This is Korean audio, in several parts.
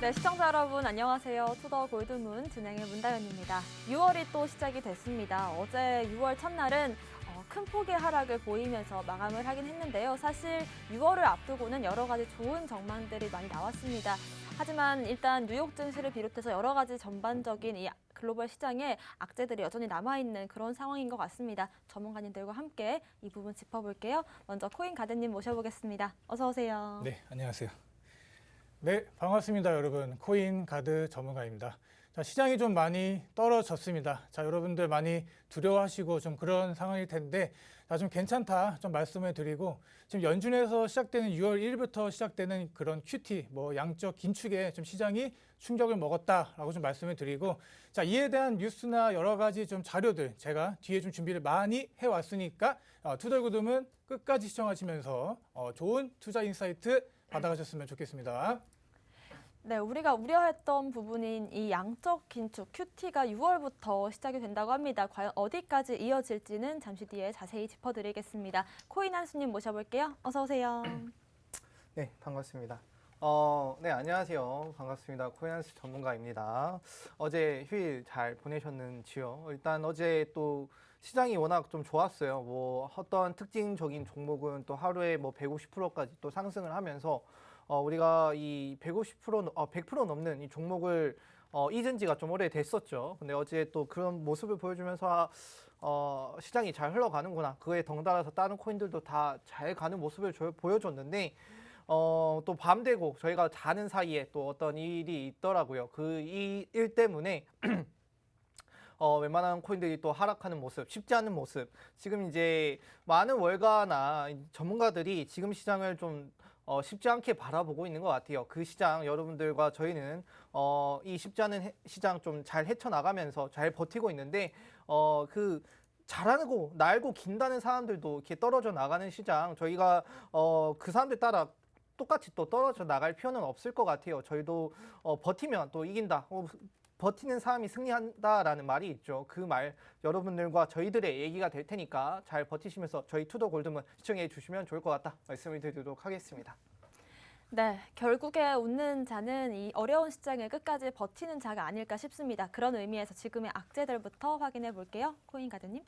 네, 시청자 여러분 안녕하세요. 투더 골드문 진행의 문다연입니다. 6월이 또 시작이 됐습니다. 어제 6월 첫날은 큰 폭의 하락을 보이면서 마감을 하긴 했는데요. 사실 6월을 앞두고는 여러 가지 좋은 전망들이 많이 나왔습니다. 하지만 일단 뉴욕 증시를 비롯해서 여러 가지 전반적인 이 글로벌 시장에 악재들이 여전히 남아있는 그런 상황인 것 같습니다. 전문가님들과 함께 이 부분 짚어볼게요. 먼저 코인 가드님 모셔보겠습니다. 어서 오세요. 네, 안녕하세요. 네, 반갑습니다, 여러분. 코인 가드 전문가입니다. 자, 시장이 좀 많이 떨어졌습니다. 자, 여러분들 많이 두려워하시고 좀 그런 상황일 텐데, 자, 좀 괜찮다 좀 말씀을 드리고, 지금 연준에서 시작되는 6월 1일부터 시작되는 그런 QT, 양적 긴축에 좀 시장이 충격을 먹었다라고 좀 말씀을 드리고, 자, 이에 대한 뉴스나 여러 가지 좀 자료들 제가 뒤에 좀 준비를 많이 해왔으니까, 투덜구름은 끝까지 시청하시면서 좋은 투자 인사이트 받아가셨으면 좋겠습니다. 네, 우리가 우려했던 부분인 이 양적 긴축 QT가 6월부터 시작이 된다고 합니다. 과연 어디까지 이어질지는 잠시 뒤에 자세히 짚어드리겠습니다. 코인 한수님 모셔볼게요. 어서 오세요. 네, 반갑습니다. 네, 안녕하세요. 반갑습니다. 코인한수 전문가입니다. 어제 휴일 잘 보내셨는지요? 일단 어제 또 시장이 워낙 좀 좋았어요. 어떤 특징적인 종목은 또 하루에 150%까지 또 상승을 하면서 우리가 이 100% 넘는 이 종목을 잊은 지가 좀 오래됐었죠. 근데 어제 또 그런 모습을 보여주면서 시장이 잘 흘러가는구나. 그거에 덩달아서 다른 코인들도 다 잘 가는 모습을 보여줬는데 또 밤 되고 저희가 자는 사이에 또 어떤 일이 있더라고요. 그 일 때문에 웬만한 코인들이 또 하락하는 모습, 쉽지 않은 모습. 지금 이제 많은 월가나 전문가들이 지금 시장을 좀 쉽지 않게 바라보고 있는 것 같아요. 그 시장 여러분들과 저희는 이 쉽지 않은 시장 좀 잘 헤쳐나가면서 잘 버티고 있는데 그 잘하고 날고 긴다는 사람들도 이렇게 떨어져 나가는 시장 저희가 그 사람들 따라 똑같이 또 떨어져 나갈 필요는 없을 것 같아요. 저희도 버티면 또 이긴다. 버티는 사람이 승리한다라는 말이 있죠. 그 말 여러분들과 저희들의 얘기가 될 테니까 잘 버티시면서 저희 투더 골드문 시청해 주시면 좋을 것 같다 말씀을 드리도록 하겠습니다. 네, 결국에 웃는 자는 이 어려운 시장을 끝까지 버티는 자가 아닐까 싶습니다. 그런 의미에서 지금의 악재들부터 확인해 볼게요. 코인 가드님.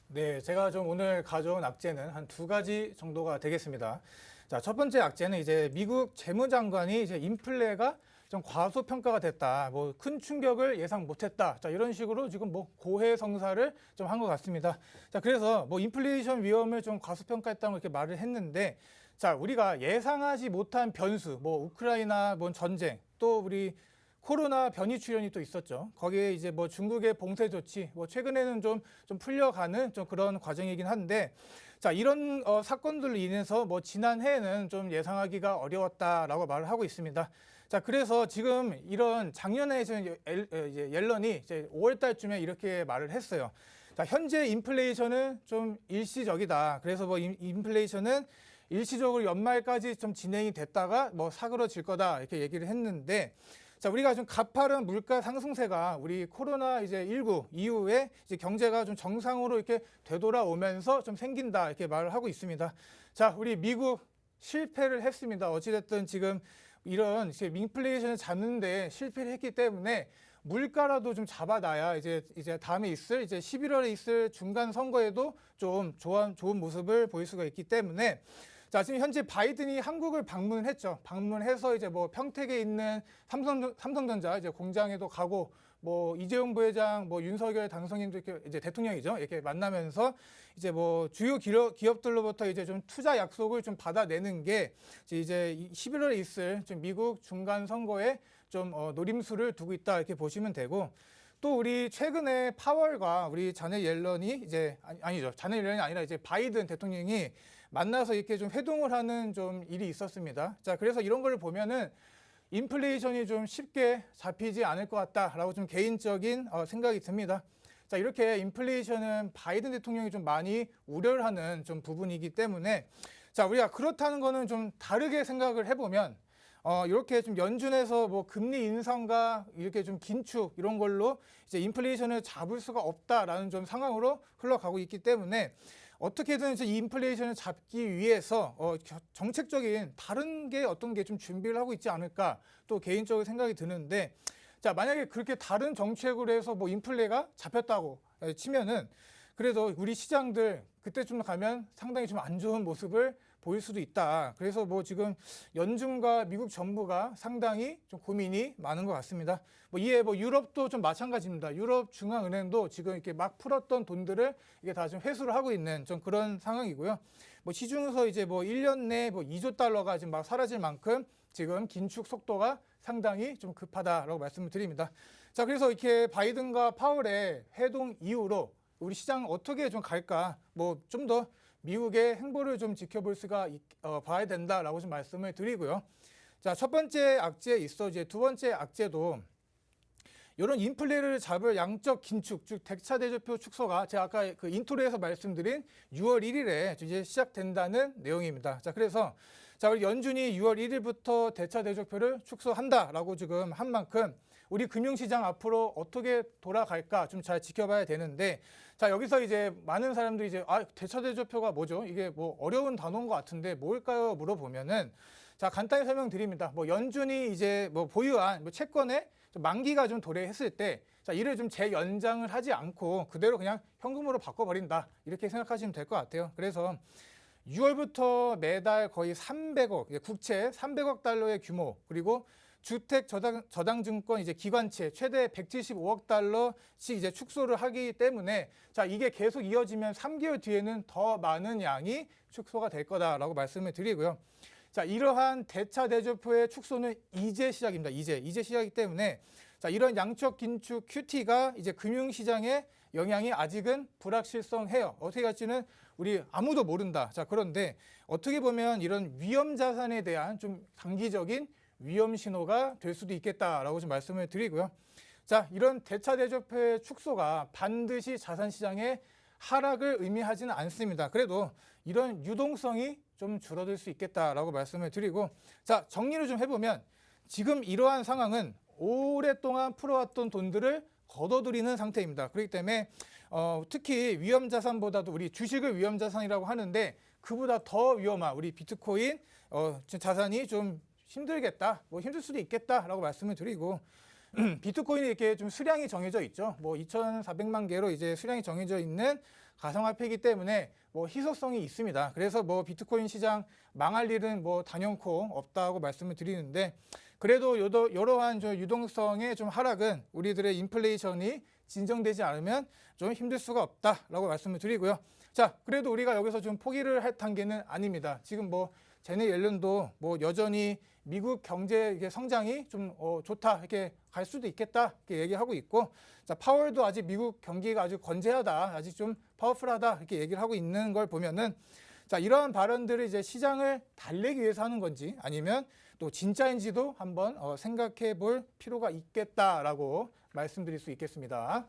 네, 제가 좀 오늘 가져온 악재는 한 두 가지 정도가 되겠습니다. 자, 첫 번째 악재는 이제 미국 재무장관이 이제 인플레가 좀 과소평가가 됐다. 큰 충격을 예상 못했다. 자, 이런 식으로 지금 고해성사를 좀 한 것 같습니다. 자, 그래서 인플레이션 위험을 좀 과소평가했다고 이렇게 말을 했는데, 자, 우리가 예상하지 못한 변수, 우크라이나 전쟁, 또 우리 코로나 변이 출현이 또 있었죠. 거기에 이제 중국의 봉쇄 조치, 최근에는 좀 풀려가는 좀 그런 과정이긴 한데, 자, 이런 사건들로 인해서 지난해에는 좀 예상하기가 어려웠다라고 말을 하고 있습니다. 자, 그래서 지금 이런 작년에 이제 옐런이 이제 5월 달쯤에 이렇게 말을 했어요. 자, 현재 인플레이션은 좀 일시적이다. 그래서 인플레이션은 일시적으로 연말까지 좀 진행이 됐다가 사그러질 거다. 이렇게 얘기를 했는데, 자, 우리가 좀 가파른 물가 상승세가 우리 코로나 이제 19 이후에 이제 경제가 좀 정상으로 이렇게 되돌아오면서 좀 생긴다. 이렇게 말을 하고 있습니다. 자, 우리 미국 실패를 했습니다. 어찌됐든 지금 이런 인플레이션을 잡는데 실패를 했기 때문에 물가라도 좀 잡아놔야 이제 다음에 있을 이제 11월에 있을 중간 선거에도 좀 좋은 모습을 보일 수가 있기 때문에 자, 지금 현재 바이든이 한국을 방문했죠. 방문해서 이제 평택에 있는 삼성전자 이제 공장에도 가고 이재용 부회장, 윤석열 당선인도 이렇게 이제 대통령이죠. 이렇게 만나면서 이제 주요 기업들로부터 이제 좀 투자 약속을 좀 받아내는 게 이제 11월에 있을 좀 미국 중간 선거에 좀 노림수를 두고 있다 이렇게 보시면 되고. 또 우리 최근에 파월과 우리 자넷 옐런이 이제 아니죠. 자넷 옐런이 아니라 이제 바이든 대통령이 만나서 이렇게 좀 회동을 하는 좀 일이 있었습니다. 자, 그래서 이런 걸 보면은 인플레이션이 좀 쉽게 잡히지 않을 것 같다라고 좀 개인적인 생각이 듭니다. 자, 이렇게 인플레이션은 바이든 대통령이 좀 많이 우려를 하는 좀 부분이기 때문에 자, 우리가 그렇다는 거는 좀 다르게 생각을 해보면 이렇게 좀 연준에서 금리 인상과 이렇게 좀 긴축 이런 걸로 이제 인플레이션을 잡을 수가 없다라는 좀 상황으로 흘러가고 있기 때문에 어떻게든 이제 이 인플레이션을 잡기 위해서 정책적인 다른 게 어떤 게 좀 준비를 하고 있지 않을까 또 개인적으로 생각이 드는데 자 만약에 그렇게 다른 정책으로 해서 뭐 인플레가 잡혔다고 치면은 그래도 우리 시장들 그때쯤 가면 상당히 좀 안 좋은 모습을 보일 수도 있다. 그래서 뭐 지금 연준과 미국 정부가 상당히 좀 고민이 많은 것 같습니다. 뭐 이에 뭐 유럽도 좀 마찬가지입니다. 유럽 중앙은행도 지금 이렇게 막 풀었던 돈들을 이게 다 좀 회수를 하고 있는 좀 그런 상황이고요. 뭐 시중에서 이제 뭐 1년 내 뭐 2조 달러가 지금 막 사라질 만큼 지금 긴축 속도가 상당히 좀 급하다라고 말씀을 드립니다. 자, 그래서 이렇게 바이든과 파월의 회동 이후로 우리 시장 어떻게 좀 갈까? 뭐 좀 더 미국의 행보를 좀 지켜볼 수가 봐야 된다라고 좀 말씀을 드리고요. 자, 첫 번째 악재에 있어 이제 두 번째 악재도 이런 인플레를 잡을 양적 긴축, 즉 대차 대조표 축소가 제가 아까 그 인트로에서 말씀드린 6월 1일에 이제 시작된다는 내용입니다. 자, 그래서 자, 우리 연준이 6월 1일부터 대차 대조표를 축소한다라고 지금 한 만큼 우리 금융시장 앞으로 어떻게 돌아갈까 좀 잘 지켜봐야 되는데 자, 여기서 이제 많은 사람들이 이제 대차 대조표가 뭐죠? 이게 뭐 어려운 단어인 것 같은데 뭘까요? 물어보면은 자, 간단히 설명드립니다. 뭐 연준이 이제 뭐 보유한 뭐 채권의 만기가 좀 도래했을 때 자, 이를 좀 재연장을 하지 않고 그대로 그냥 현금으로 바꿔버린다. 이렇게 생각하시면 될 것 같아요. 그래서 6월부터 매달 거의 300억, 국채 300억 달러의 규모, 그리고 주택 저당증권 이제 기관채 최대 175억 달러씩 이제 축소를 하기 때문에 자, 이게 계속 이어지면 3개월 뒤에는 더 많은 양이 축소가 될 거다라고 말씀을 드리고요. 자, 이러한 대차 대조표의 축소는 이제 시작입니다. 이제 시작이기 때문에 자, 이런 양적 긴축 QT가 이제 금융시장에 영향이 아직은 불확실성해요. 어떻게 갈지는 우리 아무도 모른다. 자, 그런데 어떻게 보면 이런 위험 자산에 대한 좀 단기적인 위험 신호가 될 수도 있겠다라고 좀 말씀을 드리고요. 자, 이런 대차 대조표의 축소가 반드시 자산 시장의 하락을 의미하지는 않습니다. 그래도 이런 유동성이 좀 줄어들 수 있겠다라고 말씀을 드리고 자, 정리를 좀 해보면 지금 이러한 상황은 오랫동안 풀어왔던 돈들을 걷어들이는 상태입니다. 그렇기 때문에 특히 위험자산보다도 우리 주식을 위험자산이라고 하는데 그보다 더 위험한 우리 비트코인 자산이 좀 힘들겠다, 뭐 힘들 수도 있겠다라고 말씀을 드리고 비트코인이 이렇게 좀 수량이 정해져 있죠. 뭐 2,400만 개로 이제 수량이 정해져 있는 가상화폐이기 때문에 뭐 희소성이 있습니다. 그래서 뭐 비트코인 시장 망할 일은 뭐 단연코 없다고 말씀을 드리는데 그래도 이러한 좀 유동성의 좀 하락은 우리들의 인플레이션이 진정되지 않으면 좀 힘들 수가 없다라고 말씀을 드리고요. 자, 그래도 우리가 여기서 좀 포기를 할 단계는 아닙니다. 지금 뭐 제넷 옐런도 뭐 여전히 미국 경제 성장이 좀 좋다 이렇게 갈 수도 있겠다 이렇게 얘기하고 있고 자, 파월도 아직 미국 경기가 아주 건재하다 아직 좀 파워풀하다 이렇게 얘기를 하고 있는 걸 보면은 자, 이러한 발언들을 이제 시장을 달래기 위해서 하는 건지 아니면 또 진짜인지도 한번 생각해 볼 필요가 있겠다라고 말씀드릴 수 있겠습니다.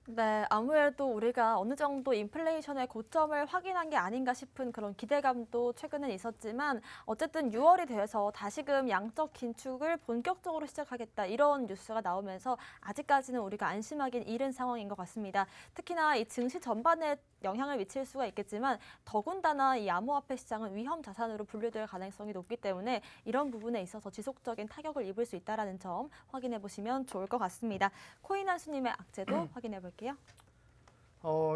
네, 아무래도 우리가 어느 정도 인플레이션의 고점을 확인한 게 아닌가 싶은 그런 기대감도 최근에 있었지만 어쨌든 6월이 돼서 다시금 양적 긴축을 본격적으로 시작하겠다 이런 뉴스가 나오면서 아직까지는 우리가 안심하긴 이른 상황인 것 같습니다. 특히나 이 증시 전반에 영향을 미칠 수가 있겠지만 더군다나 이 암호화폐 시장은 위험 자산으로 분류될 가능성이 높기 때문에 이런 부분에 있어서 지속적인 타격을 입을 수 있다는 점 확인해 보시면 좋을 것 같습니다. 코인 한수님의 악재도 확인해 볼게요.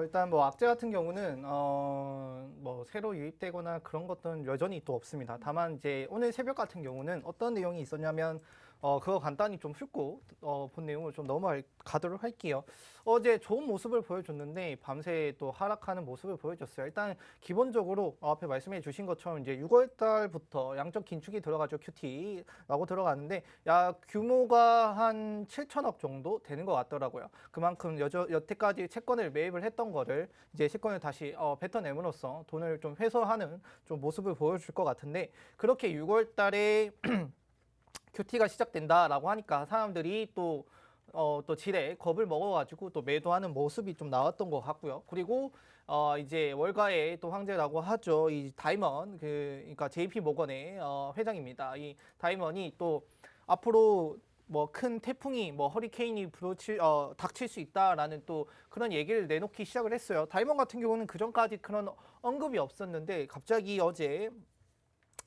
일단 뭐 악재 같은 경우는 뭐 새로 유입되거나 그런 것들은 여전히 또 없습니다. 다만 이제 오늘 새벽 같은 경우는 어떤 내용이 있었냐면 그거 간단히 좀 훑고 본 내용을 좀 넘어가도록 할게요. 어제 좋은 모습을 보여줬는데 밤새 또 하락하는 모습을 보여줬어요. 일단 기본적으로 앞에 말씀해 주신 것처럼 이제 6월 달부터 양적 긴축이 들어가죠. QT라고 들어가는데 규모가 한 7천억 정도 되는 것 같더라고요. 그만큼 여태까지 채권을 매입을 했던 거를 이제 채권을 다시 뱉어내므로써 돈을 좀 회수하는 좀 모습을 보여줄 것 같은데 그렇게 6월 달에 QT가 시작된다라고 하니까 사람들이 또 지레 겁을 먹어가지고 또 매도하는 모습이 좀 나왔던 것 같고요. 그리고 이제 월가의 또 황제라고 하죠. 이 다이먼 그러니까 JP 모건의 회장입니다. 이 다이먼이 또 앞으로 뭐 큰 태풍이 뭐 허리케인이 닥칠 수 있다라는 또 그런 얘기를 내놓기 시작을 했어요. 다이먼 같은 경우는 그 전까지 그런 언급이 없었는데 갑자기 어제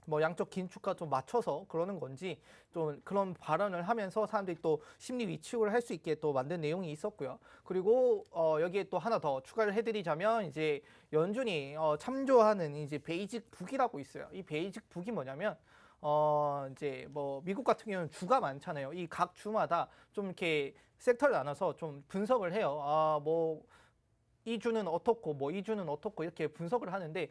뭐 양쪽 긴축과 좀 맞춰서 그러는 건지 좀 그런 발언을 하면서 사람들이 또 심리 위축을 할 수 있게 또 만든 내용이 있었고요. 그리고 여기에 또 하나 더 추가를 해드리자면 이제 연준이 참조하는 이제 베이직 북이라고 있어요. 이 베이직 북이 뭐냐면 이제 뭐 미국 같은 경우는 주가 많잖아요. 이 각 주마다 좀 이렇게 섹터를 나눠서 좀 분석을 해요. 뭐 이 주는 어떻고 뭐 이 주는 어떻고 이렇게 분석을 하는데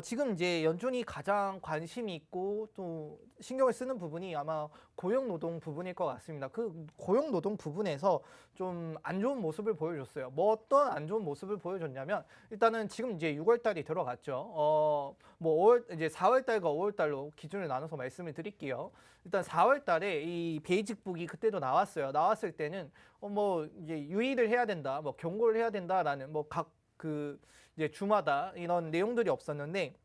지금 이제 연준이 가장 관심이 있고 또 신경을 쓰는 부분이 아마 고용노동 부분일 것 같습니다. 그 고용노동 부분에서 좀 안 좋은 모습을 보여줬어요. 뭐 어떤 안 좋은 모습을 보여줬냐면 일단은 지금 이제 6월 달이 들어갔죠. 뭐 이제 4월 달과 5월 달로 기준을 나눠서 말씀을 드릴게요. 일단 4월 달에 이 베이직북이 그때도 나왔어요. 나왔을 때는 뭐 이제 유의를 해야 된다, 뭐 경고를 해야 된다라는 뭐 각 그 이제 주마다 이런 내용들이 없었는데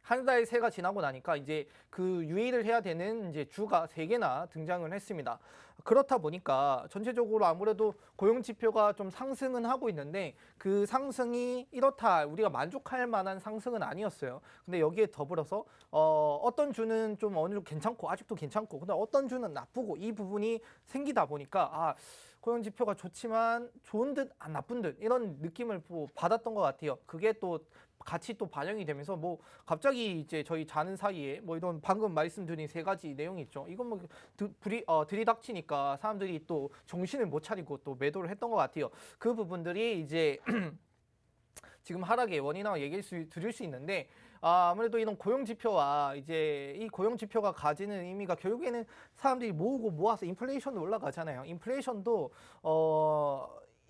한 달 새가 지나고 나니까 이제 그 유의를 해야 되는 이제 주가 3개나 등장을 했습니다. 그렇다 보니까 전체적으로 아무래도 고용 지표가 좀 상승은 하고 있는데 그 상승이 이렇다 우리가 만족할 만한 상승은 아니었어요. 근데 여기에 더불어서 어떤 주는 좀 어느 정도 괜찮고 아직도 괜찮고 근데 어떤 주는 나쁘고 이 부분이 생기다 보니까 고용 지표가 좋지만 좋은 듯 나쁜 듯 이런 느낌을 받았던 것 같아요. 그게 또 같이 또 반영이 되면서 뭐 갑자기 이제 저희 자는 사이에 뭐 이런 방금 말씀드린 3가지 내용이 있죠. 이건 뭐 들이닥치니까 사람들이 또 정신을 못 차리고 또 매도를 했던 것 같아요. 그 부분들이 이제 지금 하락의 원인이라고 드릴 수 있는데 아무래도 이런 고용 지표와 이제 이 고용 지표가 가지는 의미가 결국에는 사람들이 모으고 모아서 인플레이션도 올라가잖아요. 인플레이션도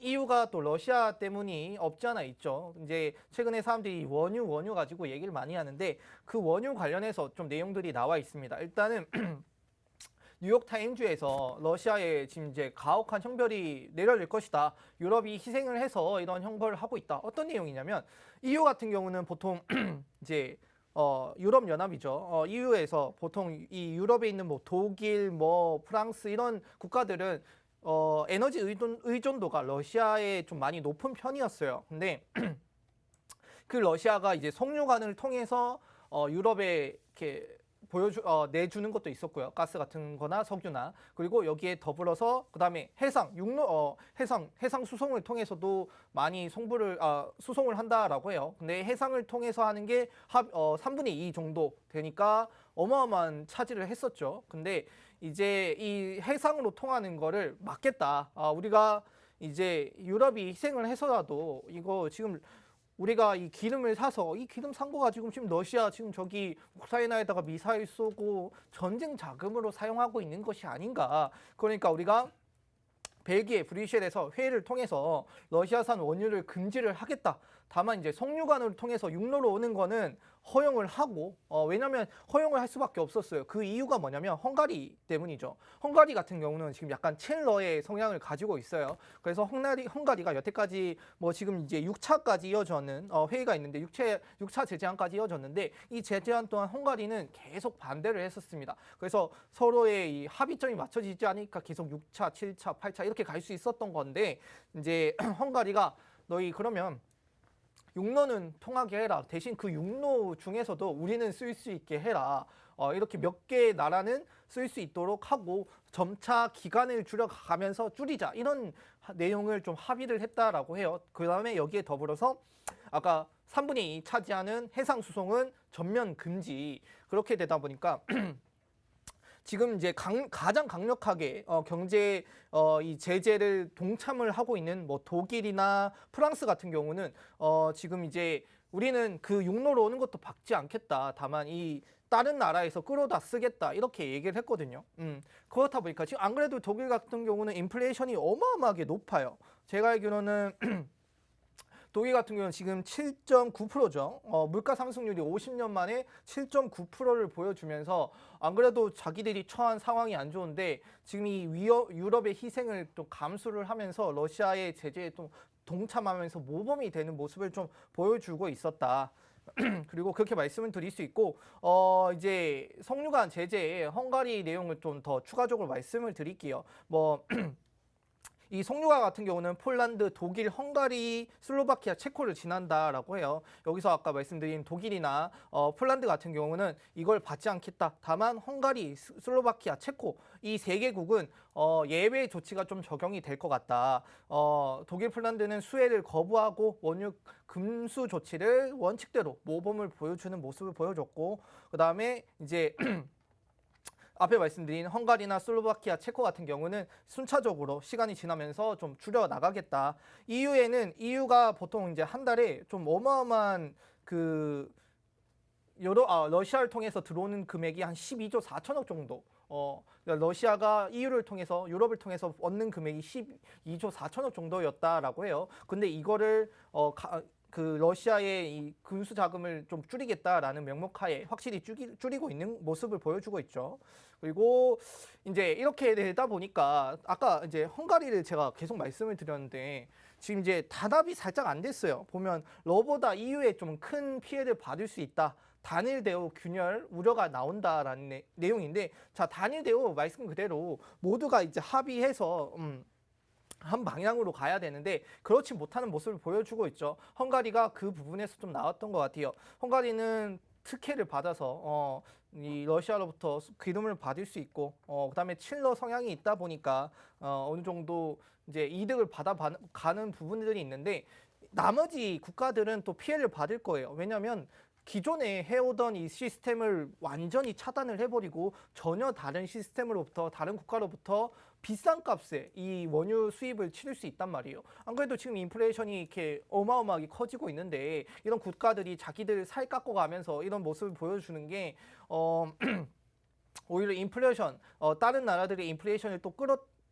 이유가 또 러시아 때문이 없지 않아 있죠. 이제 최근에 사람들이 원유 가지고 얘기를 많이 하는데 그 원유 관련해서 좀 내용들이 나와 있습니다. 일단은 뉴욕타임즈에서 러시아에 지금 이제 가혹한 형벌이 내려질 것이다. 유럽이 희생을 해서 이런 형벌을 하고 있다. 어떤 내용이냐면 EU 같은 경우는 보통 이제 유럽 연합이죠. EU에서 보통 이 유럽에 있는 뭐 독일, 뭐 프랑스 이런 국가들은 에너지 의존도가 러시아에 좀 많이 높은 편이었어요. 근데 그 러시아가 이제 석유관을 통해서 유럽에 이렇게 내주는 것도 있었고요. 가스 같은 거나 석유나. 그리고 여기에 더불어서 그다음에 해상 수송을 통해서도 많이 수송을 한다라고 해요. 근데 해상을 통해서 하는 게 3분의 2 정도 되니까 어마어마한 차지를 했었죠. 근데 이제 이 해상으로 통하는 거를 막겠다. 우리가 이제 유럽이 희생을 해서라도 이거 지금 우리가 이 기름을 사서 이 기름 산 거 가지고 지금 러시아 지금 저기 우크라이나에다가 미사일 쏘고 전쟁 자금으로 사용하고 있는 것이 아닌가. 그러니까 우리가 벨기에 브뤼셀에서 회의를 통해서 러시아산 원유를 금지를 하겠다. 다만 이제 석유관을 통해서 육로로 오는 거는 허용을 하고 왜냐하면 허용을 할 수밖에 없었어요. 그 이유가 뭐냐면 헝가리 때문이죠. 헝가리 같은 경우는 지금 약간 첼러의 성향을 가지고 있어요. 그래서 헝가리가 여태까지 뭐 지금 이제 6차까지 이어졌는 회의가 있는데 6차 제재안까지 이어졌는데 이 제재안 또한 헝가리는 계속 반대를 했었습니다. 그래서 서로의 이 합의점이 맞춰지지 않으니까 계속 6차, 7차, 8차 이렇게 갈 수 있었던 건데 이제 헝가리가 너희 그러면 육로는 통하게 해라. 대신 그 육로 중에서도 우리는 쓸 수 있게 해라. 이렇게 몇 개의 나라는 쓸 수 있도록 하고 점차 기간을 줄여가면서 줄이자. 이런 내용을 좀 합의를 했다라고 해요. 그 다음에 여기에 더불어서 아까 3분의 2 차지하는 해상 수송은 전면 금지. 그렇게 되다 보니까 지금 이제 가장 강력하게 경제 이 제재를 동참을 하고 있는 뭐 독일이나 프랑스 같은 경우는 지금 이제 우리는 그 육로로 오는 것도 받지 않겠다. 다만 이 다른 나라에서 끌어다 쓰겠다. 이렇게 얘기를 했거든요. 그렇다 보니까 지금 안 그래도 독일 같은 경우는 인플레이션이 어마어마하게 높아요. 제가 알기로는 독일 같은 경우는 지금 7.9%죠. 물가 상승률이 50년 만에 7.9%를 보여주면서 안 그래도 자기들이 처한 상황이 안 좋은데 지금 이 유럽의 희생을 또 감수를 하면서 러시아의 제재에 또 동참하면서 모범이 되는 모습을 좀 보여주고 있었다. 그리고 그렇게 말씀을 드릴 수 있고 이제 석유관 제재의 헝가리 내용을 좀 더 추가적으로 말씀을 드릴게요. 뭐 이 석유관 같은 경우는 폴란드, 독일, 헝가리, 슬로바키아, 체코를 지난다라고 해요. 여기서 아까 말씀드린 독일이나 폴란드 같은 경우는 이걸 받지 않겠다. 다만 헝가리, 슬로바키아, 체코 이 세 개국은 예외 조치가 좀 적용이 될 것 같다. 독일, 폴란드는 수혜를 거부하고 원유 금수 조치를 원칙대로 모범을 보여주는 모습을 보여줬고, 그 다음에 이제 앞에 말씀드린 헝가리나 슬로바키아, 체코 같은 경우는 순차적으로 시간이 지나면서 좀 줄여 나가겠다. EU가 보통 이제 한 달에 좀 어마어마한 그 러시아를 통해서 들어오는 금액이 한 12조 4천억 정도. 러시아가 EU를 통해서 유럽을 통해서 얻는 금액이 12조 4천억 정도였다라고 해요. 근데 이거를 그 러시아의 이 군수 자금을 좀 줄이겠다라는 명목하에 확실히 줄이고 있는 모습을 보여주고 있죠. 그리고 이제 이렇게 되다 보니까 아까 이제 헝가리를 제가 계속 말씀을 드렸는데 지금 이제 단합이 살짝 안 됐어요. 보면 러보다 EU에 좀 큰 피해를 받을 수 있다. 단일 대우 균열 우려가 나온다라는 내용인데, 자, 단일 대우 말씀 그대로 모두가 이제 합의해서 한 방향으로 가야 되는데 그렇지 못하는 모습을 보여주고 있죠. 헝가리가 그 부분에서 좀 나왔던 것 같아요. 헝가리는 특혜를 받아서 이 러시아로부터 기름을 받을 수 있고 그다음에 칠러 성향이 있다 보니까 어느 정도 이제 이득을 받아가는 부분들이 있는데 나머지 국가들은 또 피해를 받을 거예요. 왜냐하면 기존에 해오던 이 시스템을 완전히 차단을 해버리고 전혀 다른 시스템으로부터 다른 국가로부터 비싼 값에 이 원유 수입을 치를 수 있단 말이에요. 안 그래도 지금 인플레이션이 이렇게 어마어마하게 커지고 있는데 이런 국가들이 자기들 살 깎고 가면서 이런 모습을 보여주는 게 오히려 인플레이션 다른 나라들의 인플레이션을 또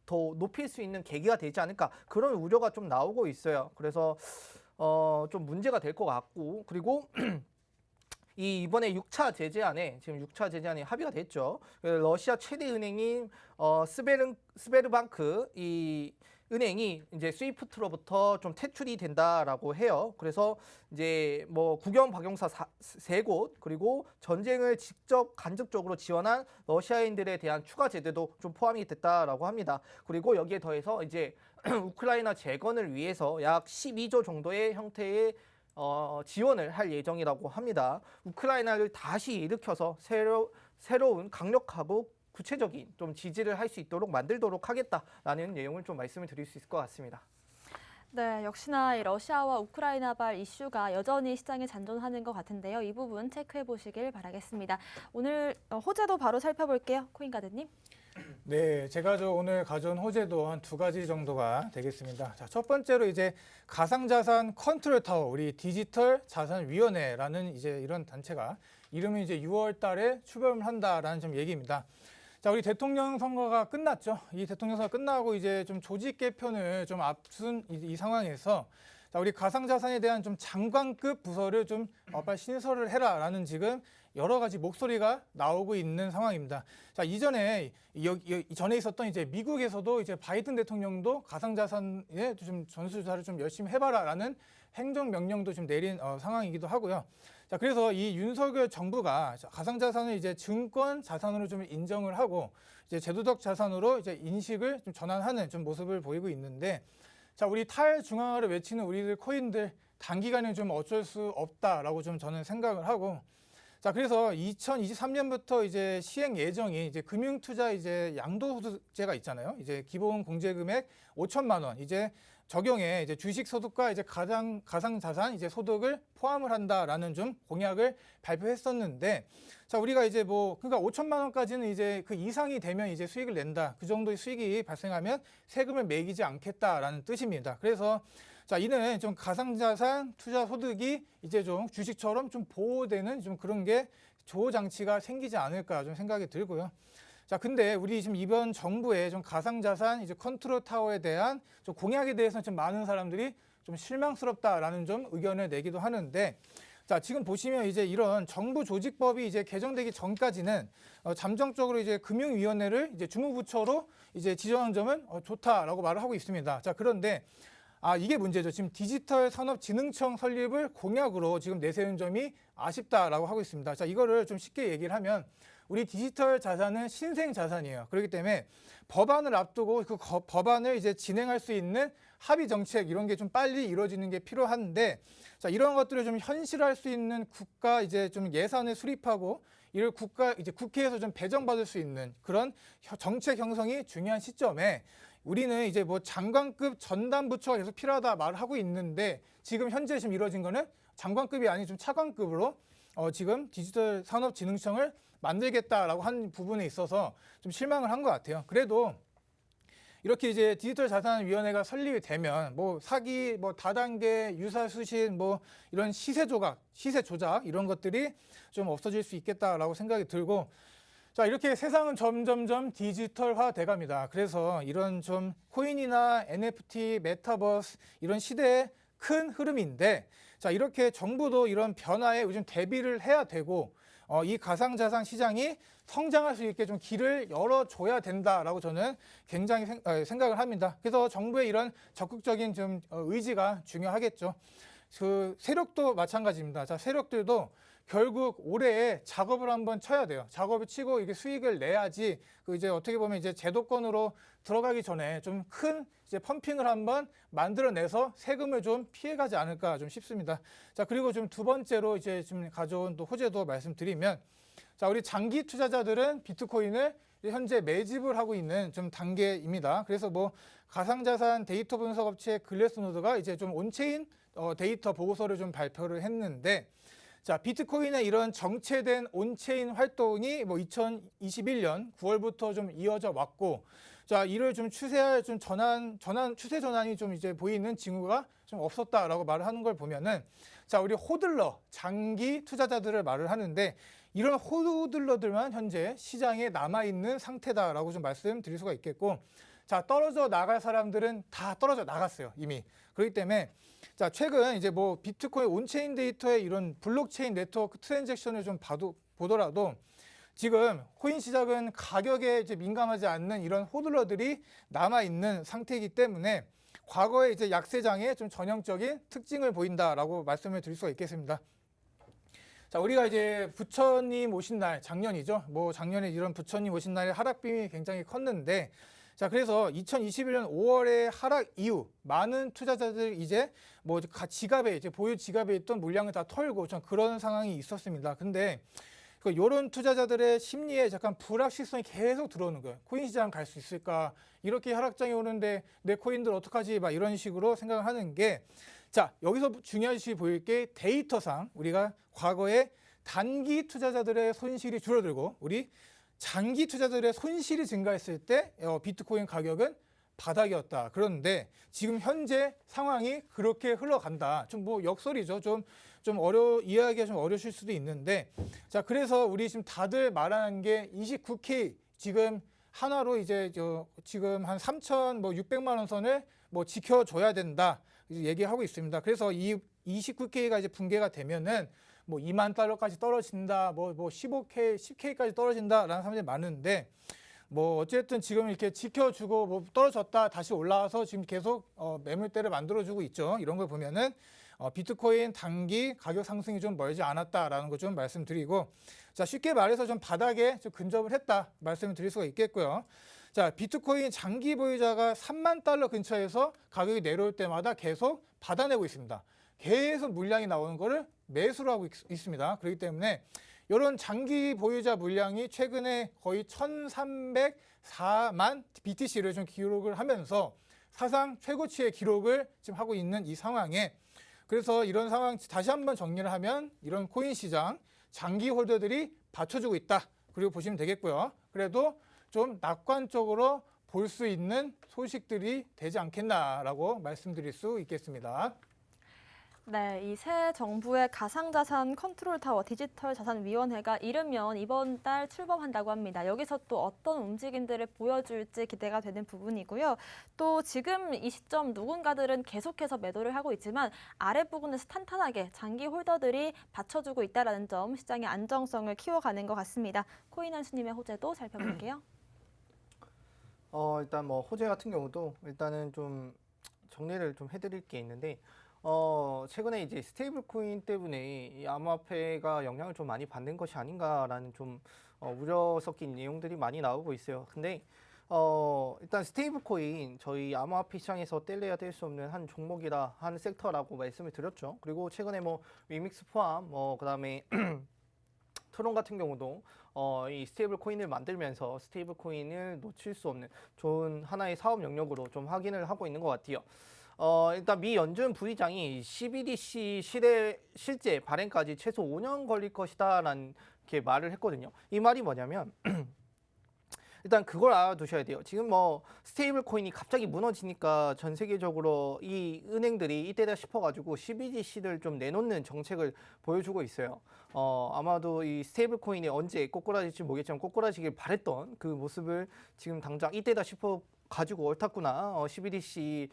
더 높일 수 있는 계기가 되지 않을까, 그런 우려가 좀 나오고 있어요. 그래서 좀 문제가 될 것 같고, 그리고 이번에 6차 제재안에 지금 6차 제재안이 합의가 됐죠. 러시아 최대 은행인 스베르방크 이 은행이 이제 스위프트로부터 좀 퇴출이 된다라고 해요. 그래서 이제 뭐 국영 박용사 3곳 그리고 전쟁을 직접 간접적으로 지원한 러시아인들에 대한 추가 제재도 좀 포함이 됐다라고 합니다. 그리고 여기에 더해서 이제 우크라이나 재건을 위해서 약 12조 정도의 형태의 지원을 할 예정이라고 합니다. 우크라이나를 다시 일으켜서 새로운 강력하고 구체적인 좀 지지를 할 수 있도록 만들도록 하겠다라는 내용을 좀 말씀을 드릴 수 있을 것 같습니다. 네, 역시나 이 러시아와 우크라이나발 이슈가 여전히 시장에 잔존하는 것 같은데요. 이 부분 체크해 보시길 바라겠습니다. 오늘 호재도 바로 살펴볼게요. 코인가드님. 네, 제가 오늘 가져온 호재도 한 2가지 정도가 되겠습니다. 자, 첫 번째로 이제 가상자산 컨트롤 타워, 우리 디지털 자산위원회라는 이제 이런 단체가 이름이 이제 6월 달에 출범을 한다라는 좀 얘기입니다. 자, 우리 대통령 선거가 끝났죠. 이 대통령 선거가 끝나고 이제 좀 조직 개편을 좀 앞둔 이 상황에서 자, 우리 가상자산에 대한 좀 장관급 부서를 좀 빨리 신설을 해라라는 지금 여러 가지 목소리가 나오고 있는 상황입니다. 자, 이전에 있었던 이제 미국에서도 이제 바이든 대통령도 가상자산에 좀 전수조사를 좀 열심히 해봐라라는 행정명령도 좀 내린 상황이기도 하고요. 자, 그래서 이 윤석열 정부가 가상자산을 이제 증권 자산으로 좀 인정을 하고 이제 제도적 자산으로 이제 인식을 좀 전환하는 좀 모습을 보이고 있는데, 자, 우리 탈중앙화를 외치는 우리들 코인들 단기간에 좀 어쩔 수 없다라고 좀 저는 생각을 하고, 자, 그래서 2023년부터 이제 시행 예정이 이제 금융투자 이제 양도소득제가 있잖아요. 이제 기본 공제금액 5천만 원 이제 적용에 이제 주식소득과 이제 가상자산 이제 소득을 포함을 한다라는 좀 공약을 발표했었는데, 자, 우리가 이제 그러니까 5천만 원까지는 이제 그 이상이 되면 이제 수익을 낸다. 그 정도의 수익이 발생하면 세금을 매기지 않겠다라는 뜻입니다. 그래서 자, 이는 좀 가상자산 투자 소득이 이제 좀 주식처럼 좀 보호되는 좀 그런 게 조호 장치가 생기지 않을까 좀 생각이 들고요. 자, 근데 우리 지금 이번 정부의 좀 가상자산 이제 컨트롤 타워에 대한 좀 공약에 대해서는 좀 많은 사람들이 좀 실망스럽다라는 좀 의견을 내기도 하는데, 자, 지금 보시면 이제 이런 정부 조직법이 이제 개정되기 전까지는 잠정적으로 이제 금융위원회를 이제 주무부처로 이제 지정한 점은 좋다라고 말을 하고 있습니다. 자, 그런데 이게 문제죠. 지금 디지털 산업진흥청 설립을 공약으로 지금 내세운 점이 아쉽다라고 하고 있습니다. 자, 이거를 좀 쉽게 얘기를 하면 우리 디지털 자산은 신생 자산이에요. 그렇기 때문에 법안을 앞두고 그 법안을 이제 진행할 수 있는 합의 정책 이런 게 좀 빨리 이루어지는 게 필요한데, 자, 이런 것들을 좀 현실화할 수 있는 국가 이제 좀 예산을 수립하고 이를 국회에서 좀 배정받을 수 있는 그런 정책 형성이 중요한 시점에 우리는 이제 뭐 장관급 전담 부처가 계속 필요하다 말을 하고 있는데, 지금 현재 지금 이루어진 거는 장관급이 아닌 좀 차관급으로 지금 디지털 산업진흥청을 만들겠다라고 한 부분에 있어서 좀 실망을 한 것 같아요. 그래도 이렇게 이제 디지털 자산위원회가 설립이 되면 뭐 사기, 뭐 다단계 유사 수신, 뭐 이런 시세 조작 이런 것들이 좀 없어질 수 있겠다라고 생각이 들고, 자, 이렇게 세상은 점점점 디지털화 돼갑니다. 그래서 이런 좀 코인이나 NFT, 메타버스 이런 시대의 큰 흐름인데, 자, 이렇게 정부도 이런 변화에 요즘 대비를 해야 되고 이 가상자산 시장이 성장할 수 있게 좀 길을 열어줘야 된다라고 저는 굉장히 생각을 합니다. 그래서 정부의 이런 적극적인 좀 의지가 중요하겠죠. 그 세력도 마찬가지입니다. 자, 세력들도 결국 올해에 작업을 한번 쳐야 돼요. 작업을 치고 이게 수익을 내야지 그 이제 어떻게 보면 이제 제도권으로 들어가기 전에 좀 큰 이제 펌핑을 한번 만들어내서 세금을 좀 피해가지 않을까 좀 싶습니다. 자, 그리고 좀 두 번째로 이제 좀 가져온 또 호재도 말씀드리면, 자, 우리 장기 투자자들은 비트코인을 현재 매집을 하고 있는 좀 단계입니다. 그래서 뭐 가상자산 데이터 분석 업체 글래스노드가 이제 좀 온체인 데이터 보고서를 좀 발표를 했는데, 자, 비트코인의 이런 정체된 온체인 활동이 뭐 2021년 9월부터 좀 이어져 왔고, 자, 이를 좀 추세할 좀 추세 전환이 좀 이제 보이는 징후가 좀 없었다라고 말을 하는 걸 보면은, 자, 우리 호들러 장기 투자자들을 말을 하는데, 이런 호들러들만 현재 시장에 남아 있는 상태다라고 좀 말씀드릴 수가 있겠고, 자, 떨어져 나갈 사람들은 다 떨어져 나갔어요, 이미. 그렇기 때문에 자, 최근 이제 뭐 비트코인 온체인 데이터의 이런 블록체인 네트워크 트랜잭션을 좀 보더라도 지금 코인 시장은 가격에 이제 민감하지 않는 이런 호들러들이 남아 있는 상태이기 때문에 과거의 이제 약세장의 좀 전형적인 특징을 보인다라고 말씀을 드릴 수가 있겠습니다. 자, 우리가 이제 부처님 오신 날, 작년이죠. 뭐 작년에 이런 부처님 오신 날의 하락빔이 굉장히 컸는데, 자, 그래서 2021년 5월에 하락 이후 많은 투자자들 이제 뭐 지갑에 이제 보유 지갑에 있던 물량을 다 털고 좀 그런 상황이 있었습니다. 근데 이런 투자자들의 심리에 약간 불확실성이 계속 들어오는 거예요. 코인 시장 갈 수 있을까? 이렇게 하락장이 오는데 내 코인들 어떡하지? 막 이런 식으로 생각을 하는 게, 자, 여기서 중요시 보일 게 데이터상 우리가 과거에 단기 투자자들의 손실이 줄어들고 우리 장기 투자자들의 손실이 증가했을 때 비트코인 가격은 바닥이었다. 그런데 지금 현재 상황이 그렇게 흘러간다. 좀 뭐 역설이죠. 좀 이해하기가 좀 어려우실 수도 있는데, 자, 그래서 우리 지금 다들 말하는 게 29K 지금 하나로 이제 지금 한 3,600만 원 선을 뭐 지켜줘야 된다 얘기하고 있습니다. 그래서 이 29K가 이제 붕괴가 되면은 뭐 2만 달러까지 떨어진다, 뭐 15K, 10K까지 떨어진다라는 사람들이 많은데, 뭐 어쨌든 지금 이렇게 지켜주고 뭐 떨어졌다 다시 올라와서 지금 계속 매물대를 만들어주고 있죠. 이런 걸 보면은 비트코인 단기 가격 상승이 좀 멀지 않았다라는 거 좀 말씀드리고, 자, 쉽게 말해서 좀 바닥에 좀 근접을 했다 말씀을 드릴 수가 있겠고요. 자, 비트코인 장기 보유자가 3만 달러 근처에서 가격이 내려올 때마다 계속 받아내고 있습니다. 계속 물량이 나오는 거를 매수를 하고 있습니다. 그렇기 때문에 이런 장기 보유자 물량이 최근에 거의 1,304만 BTC를 좀 기록을 하면서 사상 최고치의 기록을 지금 하고 있는 이 상황에, 그래서 이런 상황 다시 한번 정리를 하면 이런 코인 시장 장기 홀더들이 받쳐주고 있다. 그리고 보시면 되겠고요. 그래도 좀 낙관적으로 볼 수 있는 소식들이 되지 않겠나라고 말씀드릴 수 있겠습니다. 네, 이 새 정부의 가상자산 컨트롤 타워 디지털 자산위원회가 이르면 이번 달 출범한다고 합니다. 여기서 또 어떤 움직임들을 보여줄지 기대가 되는 부분이고요. 또 지금 이 시점 누군가들은 계속해서 매도를 하고 있지만 아랫부분에서 탄탄하게 장기 홀더들이 받쳐주고 있다는 점 시장의 안정성을 키워가는 것 같습니다. 코인 한수님의 호재도 살펴볼게요. 일단 뭐 호재 같은 경우도 일단은 좀 정리를 좀 해드릴 게 있는데 최근에 이제 스테이블 코인 때문에 이 암호화폐가 영향을 좀 많이 받는 것이 아닌가라는 좀 우려 섞인 내용들이 많이 나오고 있어요. 근데 일단 스테이블 코인 저희 암호화폐 시장에서 뗄래야 뗄 수 없는 한 종목이라 한 섹터라고 말씀을 드렸죠. 그리고 최근에 뭐 위믹스 포함 그다음에 트론 같은 경우도 이 스테이블 코인을 만들면서 스테이블 코인을 놓칠 수 없는 좋은 하나의 사업 영역으로 좀 확인을 하고 있는 것 같아요. 일단 미 연준 부의장이 CBDC 실제 발행까지 최소 5년 걸릴 것이다라는 이렇게 말을 했거든요. 이 말이 뭐냐면 일단 그걸 알아두셔야 돼요. 지금 뭐 스테이블 코인이 갑자기 무너지니까 전 세계적으로 이 은행들이 이때다 싶어가지고 CBDC를 좀 내놓는 정책을 보여주고 있어요. 아마도 이 스테이블 코인이 언제 꼬꾸라질지 모르겠지만 꼬꾸라지길 바랬던 그 모습을 지금 당장 이때다 싶어 가지고 옳았구나. CBDC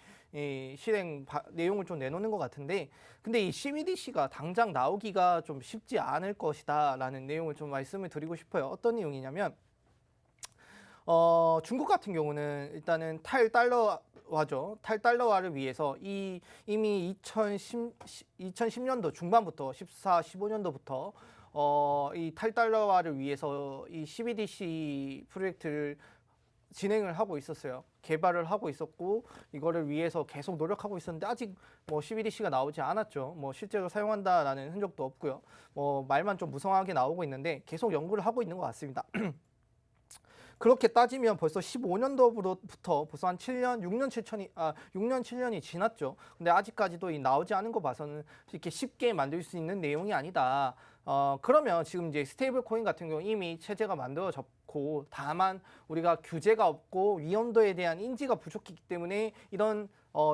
실행 내용을 좀 내놓는 것 같은데, 근데 이 CBDC가 당장 나오기가 좀 쉽지 않을 것이다라는 내용을 좀 말씀을 드리고 싶어요. 어떤 내용이냐면 중국 같은 경우는 일단은 탈달러화죠. 탈달러화를 위해서 이미 2010년도 중반부터 14, 15년도부터 이 탈달러화를 위해서 이 CBDC 프로젝트를 진행을 하고 있었어요. 개발을 하고 있었고 이거를 위해서 계속 노력하고 있었는데 아직 뭐 CBDC가 나오지 않았죠. 뭐 실제로 사용한다라는 흔적도 없고요. 뭐 말만 좀 무성하게 나오고 있는데 계속 연구를 하고 있는 것 같습니다. 그렇게 따지면 벌써 15년도부터 벌써 한 6년 7년이 지났죠. 근데 아직까지도 이 나오지 않은 거 봐서는 이렇게 쉽게 만들 수 있는 내용이 아니다. 그러면 지금 이제 스테이블 코인 같은 경우 이미 체제가 만들어졌고 다만 우리가 규제가 없고 위험도에 대한 인지가 부족했기 때문에 이런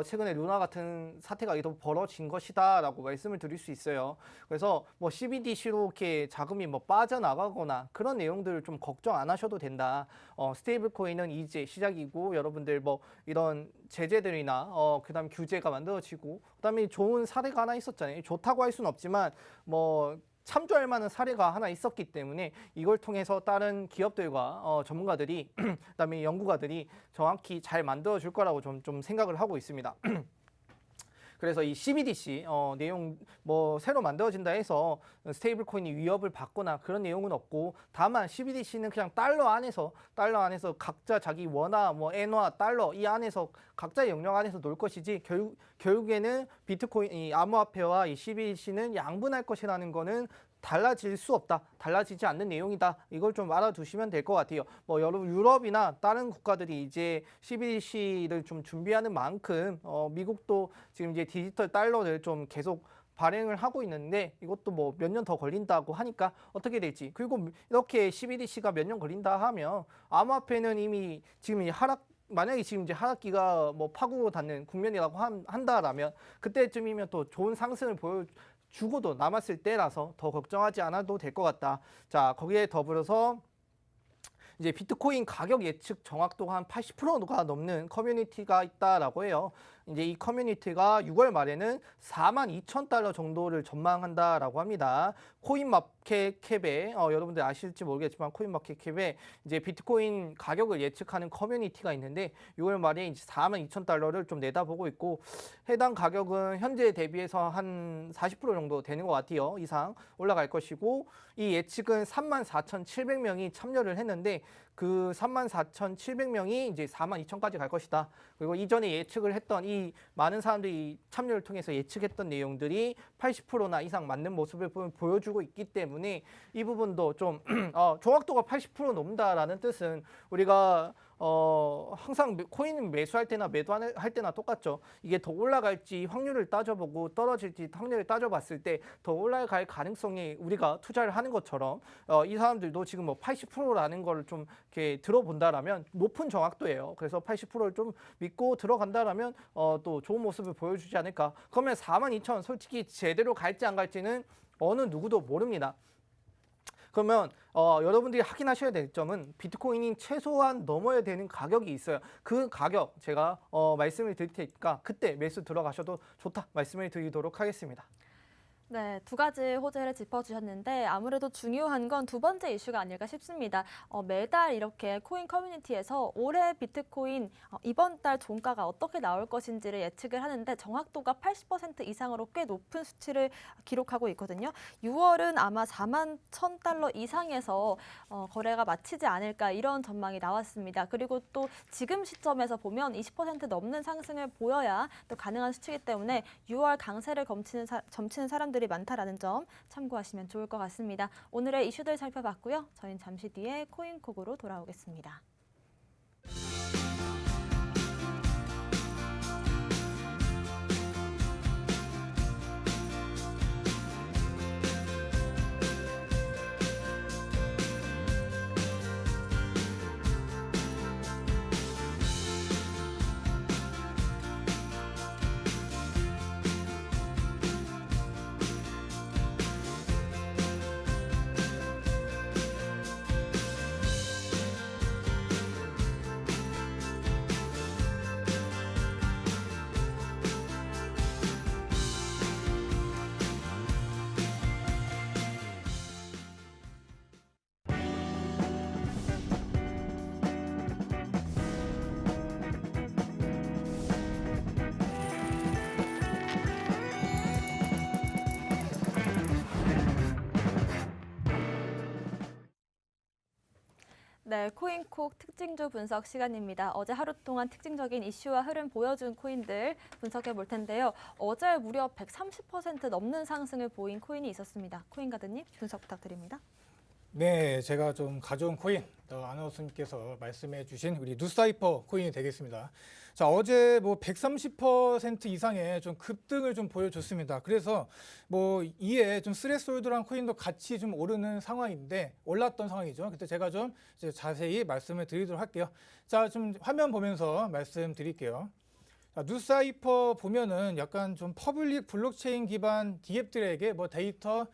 최근에 루나 같은 사태가 벌어진 것이다라고 말씀을 드릴 수 있어요. 그래서 뭐 CBDC로 이렇게 자금이 뭐 빠져나가거나 그런 내용들을 좀 걱정 안 하셔도 된다. 스테이블 코인은 이제 시작이고 여러분들 뭐 이런 제재들이나 그다음 규제가 만들어지고 그다음에 좋은 사례가 하나 있었잖아요. 좋다고 할 수는 없지만 뭐 참조할 만한 사례가 하나 있었기 때문에 이걸 통해서 다른 기업들과 전문가들이 그다음에 연구가들이 정확히 잘 만들어 줄 거라고 좀 생각을 하고 있습니다. 그래서 이 CBDC 내용 뭐 새로 만들어진다 해서 스테이블 코인이 위협을 받거나 그런 내용은 없고 다만 CBDC는 그냥 달러 안에서 각자 자기 원화 뭐 엔화 달러 이 안에서 각자의 영역 안에서 놀 것이지 결국에는 비트코인 이 암호화폐와 이 CBDC는 양분할 것이라는 거는 달라질 수 없다. 달라지지 않는 내용이다. 이걸 좀 알아두시면 될 것 같아요. 뭐 여러분 유럽이나 다른 국가들이 이제 CBDC를 좀 준비하는 만큼 미국도 지금 이제 디지털 달러를 좀 계속 발행을 하고 있는데 이것도 뭐 몇 년 더 걸린다고 하니까 어떻게 될지 그리고 이렇게 CBDC가 몇 년 걸린다 하면 암호화폐는 이미 지금 만약에 지금 이제 하락기가 뭐 파국으로 닿는 국면이라고 한다라면 그때쯤이면 또 좋은 상승을 주고도 남았을 때라서 더 걱정하지 않아도 될 것 같다. 자, 거기에 더불어서 이제 비트코인 가격 예측 정확도가 한 80%가 넘는 커뮤니티가 있다라고 해요. 이제 이 커뮤니티가 6월 말에는 42,000달러 정도를 전망한다라고 합니다. 코인마켓캡에 여러분들 아실지 모르겠지만 코인마켓캡에 이제 비트코인 가격을 예측하는 커뮤니티가 있는데 6월 말에 이제 42,000달러를 좀 내다보고 있고 해당 가격은 현재 대비해서 한 40% 정도 되는 것 같아요. 이상 올라갈 것이고 이 예측은 34,700명이 참여를 했는데 그 34,700명이 이제 42,000까지 갈 것이다. 그리고 이전에 예측을 했던 이 많은 사람들이 참여를 통해서 예측했던 내용들이 80%나 이상 맞는 모습을 보여주고 있기 때문에 이 부분도 좀 정확도가 80% 넘는다라는 뜻은 우리가 항상 코인 매수할 때나 매도할 때나 똑같죠. 이게 더 올라갈지 확률을 따져보고 떨어질지 확률을 따져봤을 때 더 올라갈 가능성이 우리가 투자를 하는 것처럼 이 사람들도 지금 뭐 80%라는 걸 좀 이렇게 들어본다라면 높은 정확도예요. 그래서 80%를 좀 믿고 들어간다라면 또 좋은 모습을 보여주지 않을까. 그러면 42,000 솔직히 제대로 갈지 안 갈지는 어느 누구도 모릅니다. 그러면 여러분들이 확인하셔야 될 점은 비트코인이 최소한 넘어야 되는 가격이 있어요. 그 가격 제가 말씀을 드릴 테니까 그때 매수 들어가셔도 좋다 말씀을 드리도록 하겠습니다. 네, 두 가지 호재를 짚어주셨는데 아무래도 중요한 건 두 번째 이슈가 아닐까 싶습니다. 매달 이렇게 코인 커뮤니티에서 올해 비트코인 이번 달 종가가 어떻게 나올 것인지를 예측을 하는데 정확도가 80% 이상으로 꽤 높은 수치를 기록하고 있거든요. 6월은 아마 41,000달러 이상에서 거래가 마치지 않을까 이런 전망이 나왔습니다. 그리고 또 지금 시점에서 보면 20% 넘는 상승을 보여야 또 가능한 수치이기 때문에 6월 강세를 점치는 사람들이 많다라는 점 참고하시면 좋을 것 같습니다. 오늘의 이슈들 살펴봤고요. 저희는 잠시 뒤에 코인콕으로 돌아오겠습니다. 네, 코인콕 특징주 분석 시간입니다. 어제 하루 동안 특징적인 이슈와 흐름 보여준 코인들 분석해 볼 텐데요. 어제 무려 130% 넘는 상승을 보인 코인이 있었습니다. 코인가드님 분석 부탁드립니다. 네, 제가 좀 가져온 코인, 아나운서님께서 말씀해 주신 우리 누사이퍼 코인이 되겠습니다. 자, 어제 뭐 130% 이상의 좀 급등을 좀 보여줬습니다. 그래서 뭐 이에 좀 스레스홀드란 코인도 같이 좀 오르는 상황인데, 올랐던 상황이죠. 그때 제가 좀 이제 자세히 말씀을 드리도록 할게요. 자, 좀 화면 보면서 말씀드릴게요. 자, 누사이퍼 보면은 약간 좀 퍼블릭 블록체인 기반 DApp들에게 뭐 데이터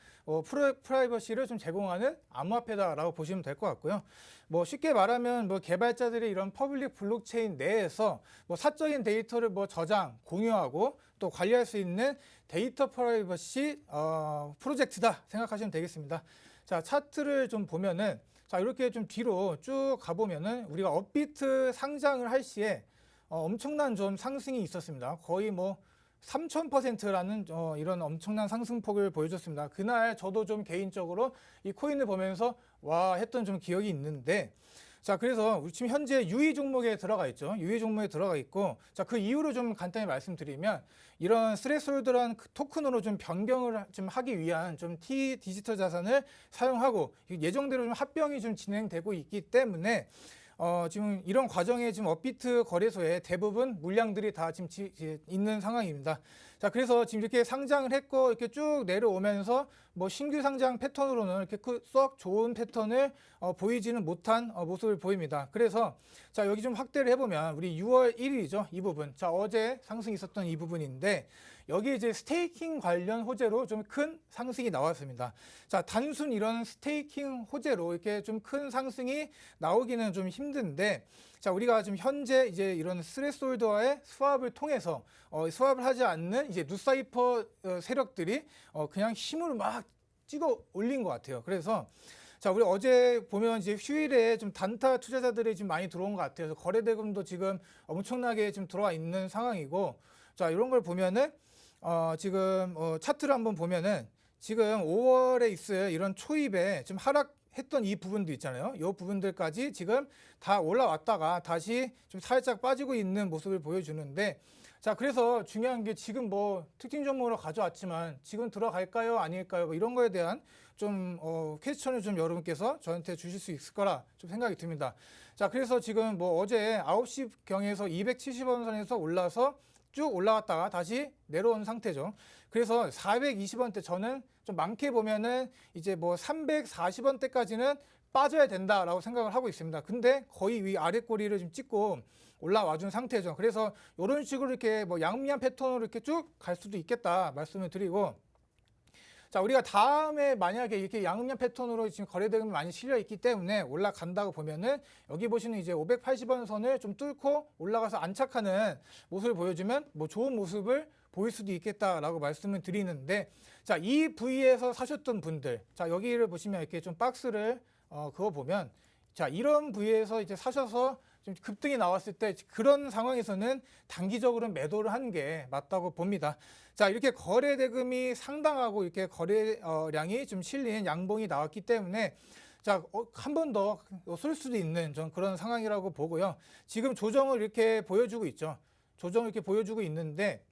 프라이버시를 좀 제공하는 암호화폐다라고 보시면 될 것 같고요. 뭐 쉽게 말하면 뭐 개발자들이 이런 퍼블릭 블록체인 내에서 뭐 사적인 데이터를 뭐 저장, 공유하고 또 관리할 수 있는 데이터 프라이버시 프로젝트다 생각하시면 되겠습니다. 자, 차트를 좀 보면은 자, 이렇게 좀 뒤로 쭉 가보면은 우리가 업비트 상장을 할 시에 엄청난 좀 상승이 있었습니다. 거의 뭐 3000%라는 이런 엄청난 상승폭을 보여줬습니다. 그날 저도 좀 개인적으로 이 코인을 보면서 와 했던 좀 기억이 있는데, 자, 그래서 우리 지금 현재 유의 종목에 들어가 있죠. 유의 종목에 들어가 있고, 자, 그 이유를 좀 간단히 말씀드리면 이런 스레스홀드란 토큰으로 좀 변경을 좀 하기 위한 좀 T 디지털 자산을 사용하고 예정대로 좀 합병이 좀 진행되고 있기 때문에 지금 이런 과정에 지금 업비트 거래소에 대부분 물량들이 다 지금 있는 상황입니다. 자, 그래서 지금 이렇게 상장을 했고 이렇게 쭉 내려오면서 뭐 신규 상장 패턴으로는 이렇게 썩 좋은 패턴을 보이지는 못한 모습을 보입니다. 그래서 자, 여기 좀 확대를 해보면 우리 6월 1일이죠. 이 부분. 자, 어제 상승이 있었던 이 부분인데 여기 이제 스테이킹 관련 호재로 좀 큰 상승이 나왔습니다. 자, 단순 이런 스테이킹 호재로 이렇게 좀 큰 상승이 나오기는 좀 힘든데, 자, 우리가 지금 현재 이제 이런 스레스홀드와의 스왑을 통해서 스왑을 하지 않는 이제 누사이퍼 세력들이 그냥 힘으로 막 찍어 올린 것 같아요. 그래서 자, 우리 어제 보면 이제 휴일에 좀 단타 투자자들이 지금 많이 들어온 것 같아요. 그래서 거래 대금도 지금 엄청나게 지금 들어와 있는 상황이고, 자, 이런 걸 보면은 지금 차트를 한번 보면은 지금 5월에 있을 이런 초입에 좀 하락했던 이 부분도 있잖아요. 이 부분들까지 지금 다 올라왔다가 다시 좀 살짝 빠지고 있는 모습을 보여주는데, 자, 그래서 중요한 게 지금 뭐 특징 종목으로 가져왔지만 지금 들어갈까요? 아닐까요? 뭐 이런 거에 대한 좀 퀘스천을 좀 여러분께서 저한테 주실 수 있을 거라 좀 생각이 듭니다. 자, 그래서 지금 뭐 어제 9시 경에서 270원 선에서 올라서 쭉 올라왔다가 다시 내려온 상태죠. 그래서 420원대 저는 좀 많게 보면은 이제 뭐 340원대까지는 빠져야 된다라고 생각을 하고 있습니다. 근데 거의 위 아래 꼬리를 좀 찍고 올라와 준 상태죠. 그래서 이런 식으로 이렇게 뭐 양미한 패턴으로 이렇게 쭉 갈 수도 있겠다 말씀을 드리고, 자, 우리가 다음에 만약에 이렇게 양음양 패턴으로 지금 거래대금이 많이 실려 있기 때문에 올라간다고 보면은 여기 보시는 이제 580원 선을 좀 뚫고 올라가서 안착하는 모습을 보여주면 뭐 좋은 모습을 보일 수도 있겠다라고 말씀을 드리는데, 자, 이 부위에서 사셨던 분들, 자, 여기를 보시면 이렇게 좀 박스를 그거 보면, 자, 이런 부위에서 이제 사셔서 좀 급등이 나왔을 때 그런 상황에서는 단기적으로 매도를 하는 게 맞다고 봅니다. 자, 이렇게 거래 대금이 상당하고 이렇게 거래량이 좀 실린 양봉이 나왔기 때문에 자, 한 번 더 쏠 수도 있는 좀 그런 상황이라고 보고요. 지금 조정을 이렇게 보여주고 있죠. 조정을 이렇게 보여주고 있는데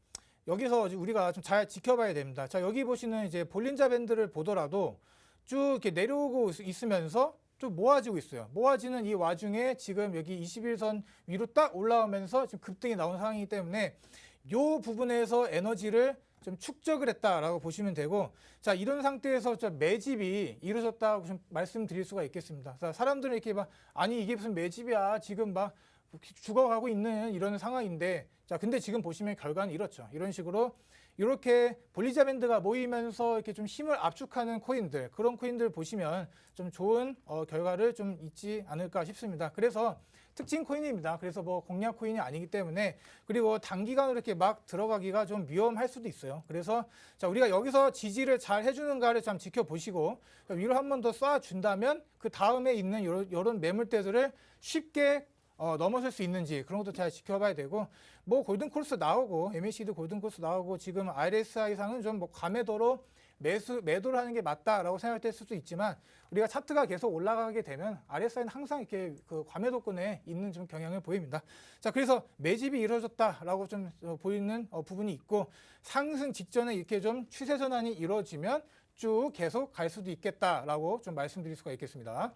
여기서 우리가 좀 잘 지켜봐야 됩니다. 자, 여기 보시는 이제 볼린자 밴드를 보더라도 쭉 이렇게 내려오고 있으면서 좀 모아지고 있어요. 모아지는 이 와중에 지금 여기 21선 위로 딱 올라오면서 지금 급등이 나온 상황이기 때문에 이 부분에서 에너지를 좀 축적을 했다라고 보시면 되고, 자, 이런 상태에서 매집이 이루어졌다고 좀 말씀드릴 수가 있겠습니다. 자, 사람들은 이렇게 막 아니 이게 무슨 매집이야 지금 막 죽어가고 있는 이런 상황인데, 자, 근데 지금 보시면 결과는 이렇죠. 이런 식으로 이렇게 볼린자 밴드가 모이면서 이렇게 좀 힘을 압축하는 코인들, 그런 코인들 보시면 좀 좋은 결과를 좀 있지 않을까 싶습니다. 그래서 특징 코인입니다. 그래서 뭐 공략 코인이 아니기 때문에, 그리고 단기간으로 이렇게 막 들어가기가 좀 위험할 수도 있어요. 그래서 자, 우리가 여기서 지지를 잘 해주는가를 좀 지켜보시고 위로 한 번 더 쏴준다면 그 다음에 있는 이런 매물대들을 쉽게 넘어설 수 있는지 그런 것도 잘 지켜봐야 되고, 뭐 골든 코스 나오고 MACD 골든 코스 나오고 지금 RSI상은 좀 뭐 과매도로 매도를 하는 게 맞다라고 생각될 수도 있지만, 우리가 차트가 계속 올라가게 되면 RSI는 항상 이렇게 그 과매도권에 있는 좀 경향을 보입니다. 자, 그래서 매집이 이루어졌다라고 좀 보이는 부분이 있고, 상승 직전에 이렇게 좀 추세 전환이 이루어지면 쭉 계속 갈 수도 있겠다라고 좀 말씀드릴 수가 있겠습니다.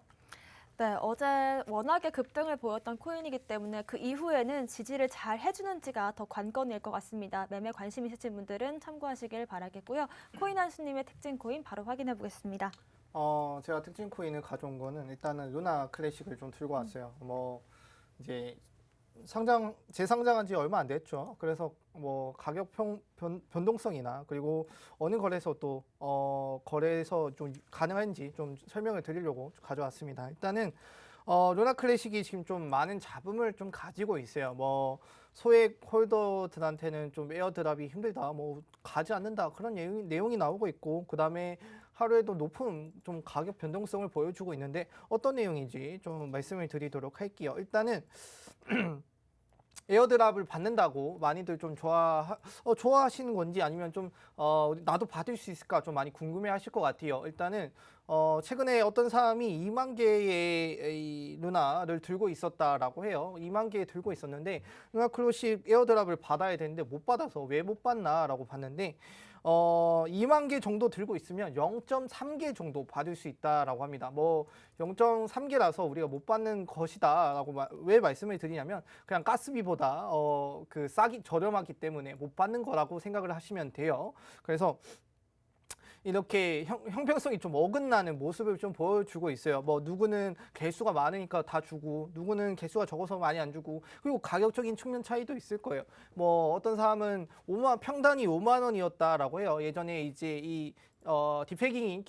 네, 어제 워낙에 급등을 보였던 코인이기 때문에 그 이후에는 지지를 잘 해주는지가 더 관건일 것 같습니다. 매매 관심 있으신 분들은 참고하시길 바라겠고요. 코인 한수님의 특징 코인 바로 확인해 보겠습니다. 제가 특징 코인을 가져온 거는 일단은 루나 클래식을 좀 들고 왔어요. 뭐 이제 재상장한 지 얼마 안 됐죠. 그래서 뭐 가격 변동성이나 그리고 어느 거래소 또 거래에서 좀 가능한지 좀 설명을 드리려고 가져왔습니다. 일단은 루나 클래식이 지금 좀 많은 잡음을 좀 가지고 있어요. 뭐 소액 홀더들한테는 좀 에어드랍이 힘들다, 뭐 가지 않는다, 그런 내용이 나오고 있고, 그 다음에 하루에도 높은 좀 가격 변동성을 보여주고 있는데 어떤 내용인지 좀 말씀을 드리도록 할게요. 일단은 에어드랍을 받는다고 많이들 좀 좋아하시는 건지, 아니면 좀 나도 받을 수 있을까 좀 많이 궁금해 하실 것 같아요. 일단은 최근에 어떤 사람이 2만 개의 이 루나를 들고 있었다라고 해요. 2만 개 들고 있었는데 루나 클래식 에어드랍을 받아야 되는데 못 받아서 왜 못 받나라고 봤는데 2만 개 정도 들고 있으면 0.3개 정도 받을 수 있다라고 합니다. 뭐 0.3개라서 우리가 못 받는 것이다라고 왜 말씀을 드리냐면, 그냥 가스비보다 저렴하기 때문에 못 받는 거라고 생각을 하시면 돼요. 그래서 이렇게 형평성이 좀 어긋나는 모습을 좀 보여주고 있어요. 뭐 누구는 개수가 많으니까 다 주고, 누구는 개수가 적어서 많이 안 주고, 그리고 가격적인 측면 차이도 있을 거예요. 뭐 어떤 사람은 평단이 5만 원이었다라고 해요. 예전에 이제 이 디패깅이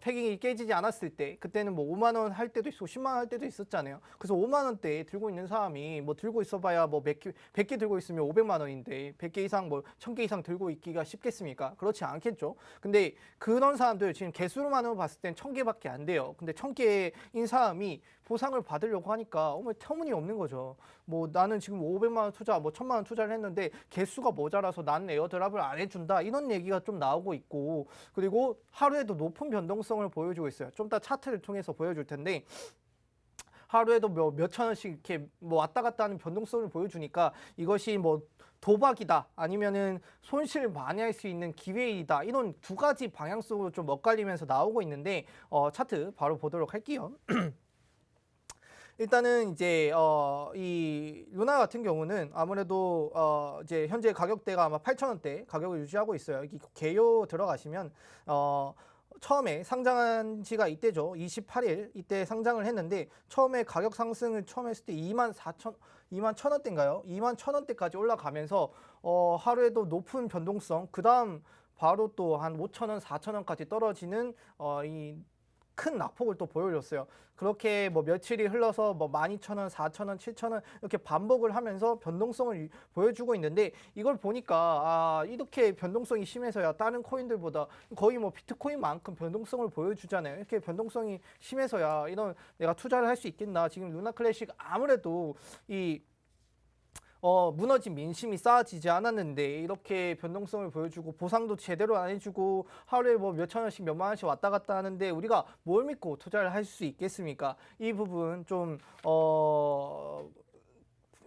패깅이 깨지지 않았을 때, 그때는 뭐 5만 원 할 때도 있고 10만 원 할 때도 있었잖아요. 그래서 5만 원대 들고 있는 사람이 뭐 들고 있어봐야 뭐 100개 들고 있으면 500만 원인데 100개 이상 뭐 1000개 이상 들고 있기가 쉽겠습니까? 그렇지 않겠죠. 근데 그런 사람들 지금 개수로만 봤을 땐 1000개밖에 안 돼요. 근데 1000개인 사람이 보상을 받으려고 하니까 터무니없는 거죠. 뭐 나는 지금 500만 원 투자, 뭐 1000만 원 투자를 했는데 개수가 모자라서 나는 에어드랍을 안 해준다, 이런 얘기가 좀 나오고 있고, 그리고 하루에도 높은 변동성을 보여주고 있어요. 좀 이따 차트를 통해서 보여줄 텐데, 하루에도 몇천 원씩 이렇게 뭐 왔다 갔다 하는 변동성을 보여주니까 이것이 뭐 도박이다, 아니면은 손실 많이 할 수 있는 기회이다, 이런 두 가지 방향성으로 좀 엇갈리면서 나오고 있는데, 차트 바로 보도록 할게요. 일단은 이제 이 루나 같은 경우는 아무래도 이제 현재 가격대가 아마 8,000원대 가격을 유지하고 있어요. 여기 개요 들어가시면 처음에 상장한 지가 이때죠. 28일 이때 상장을 했는데, 처음에 가격 상승을 처음 했을 때 2만 1,000원대인가요? 2만 1,000원대까지 올라가면서 하루에도 높은 변동성, 그 다음 바로 또 한 5,000원, 4,000원까지 떨어지는 이 큰 낙폭을 또 보여줬어요. 그렇게 뭐 며칠이 흘러서 뭐 12,000원, 4,000원, 7,000원 이렇게 반복을 하면서 변동성을 보여주고 있는데 이걸 보니까 이렇게 변동성이 심해서야 다른 코인들보다 거의 뭐 비트코인만큼 변동성을 보여주잖아요. 이렇게 변동성이 심해서야 이런 내가 투자를 할 수 있겠나. 지금 루나 클래식 아무래도 무너진 민심이 쌓아지지 않았는데 이렇게 변동성을 보여주고 보상도 제대로 안 해주고 하루에 뭐 몇천 원씩 몇만 원씩 왔다 갔다 하는데 우리가 뭘 믿고 투자를 할 수 있겠습니까? 이 부분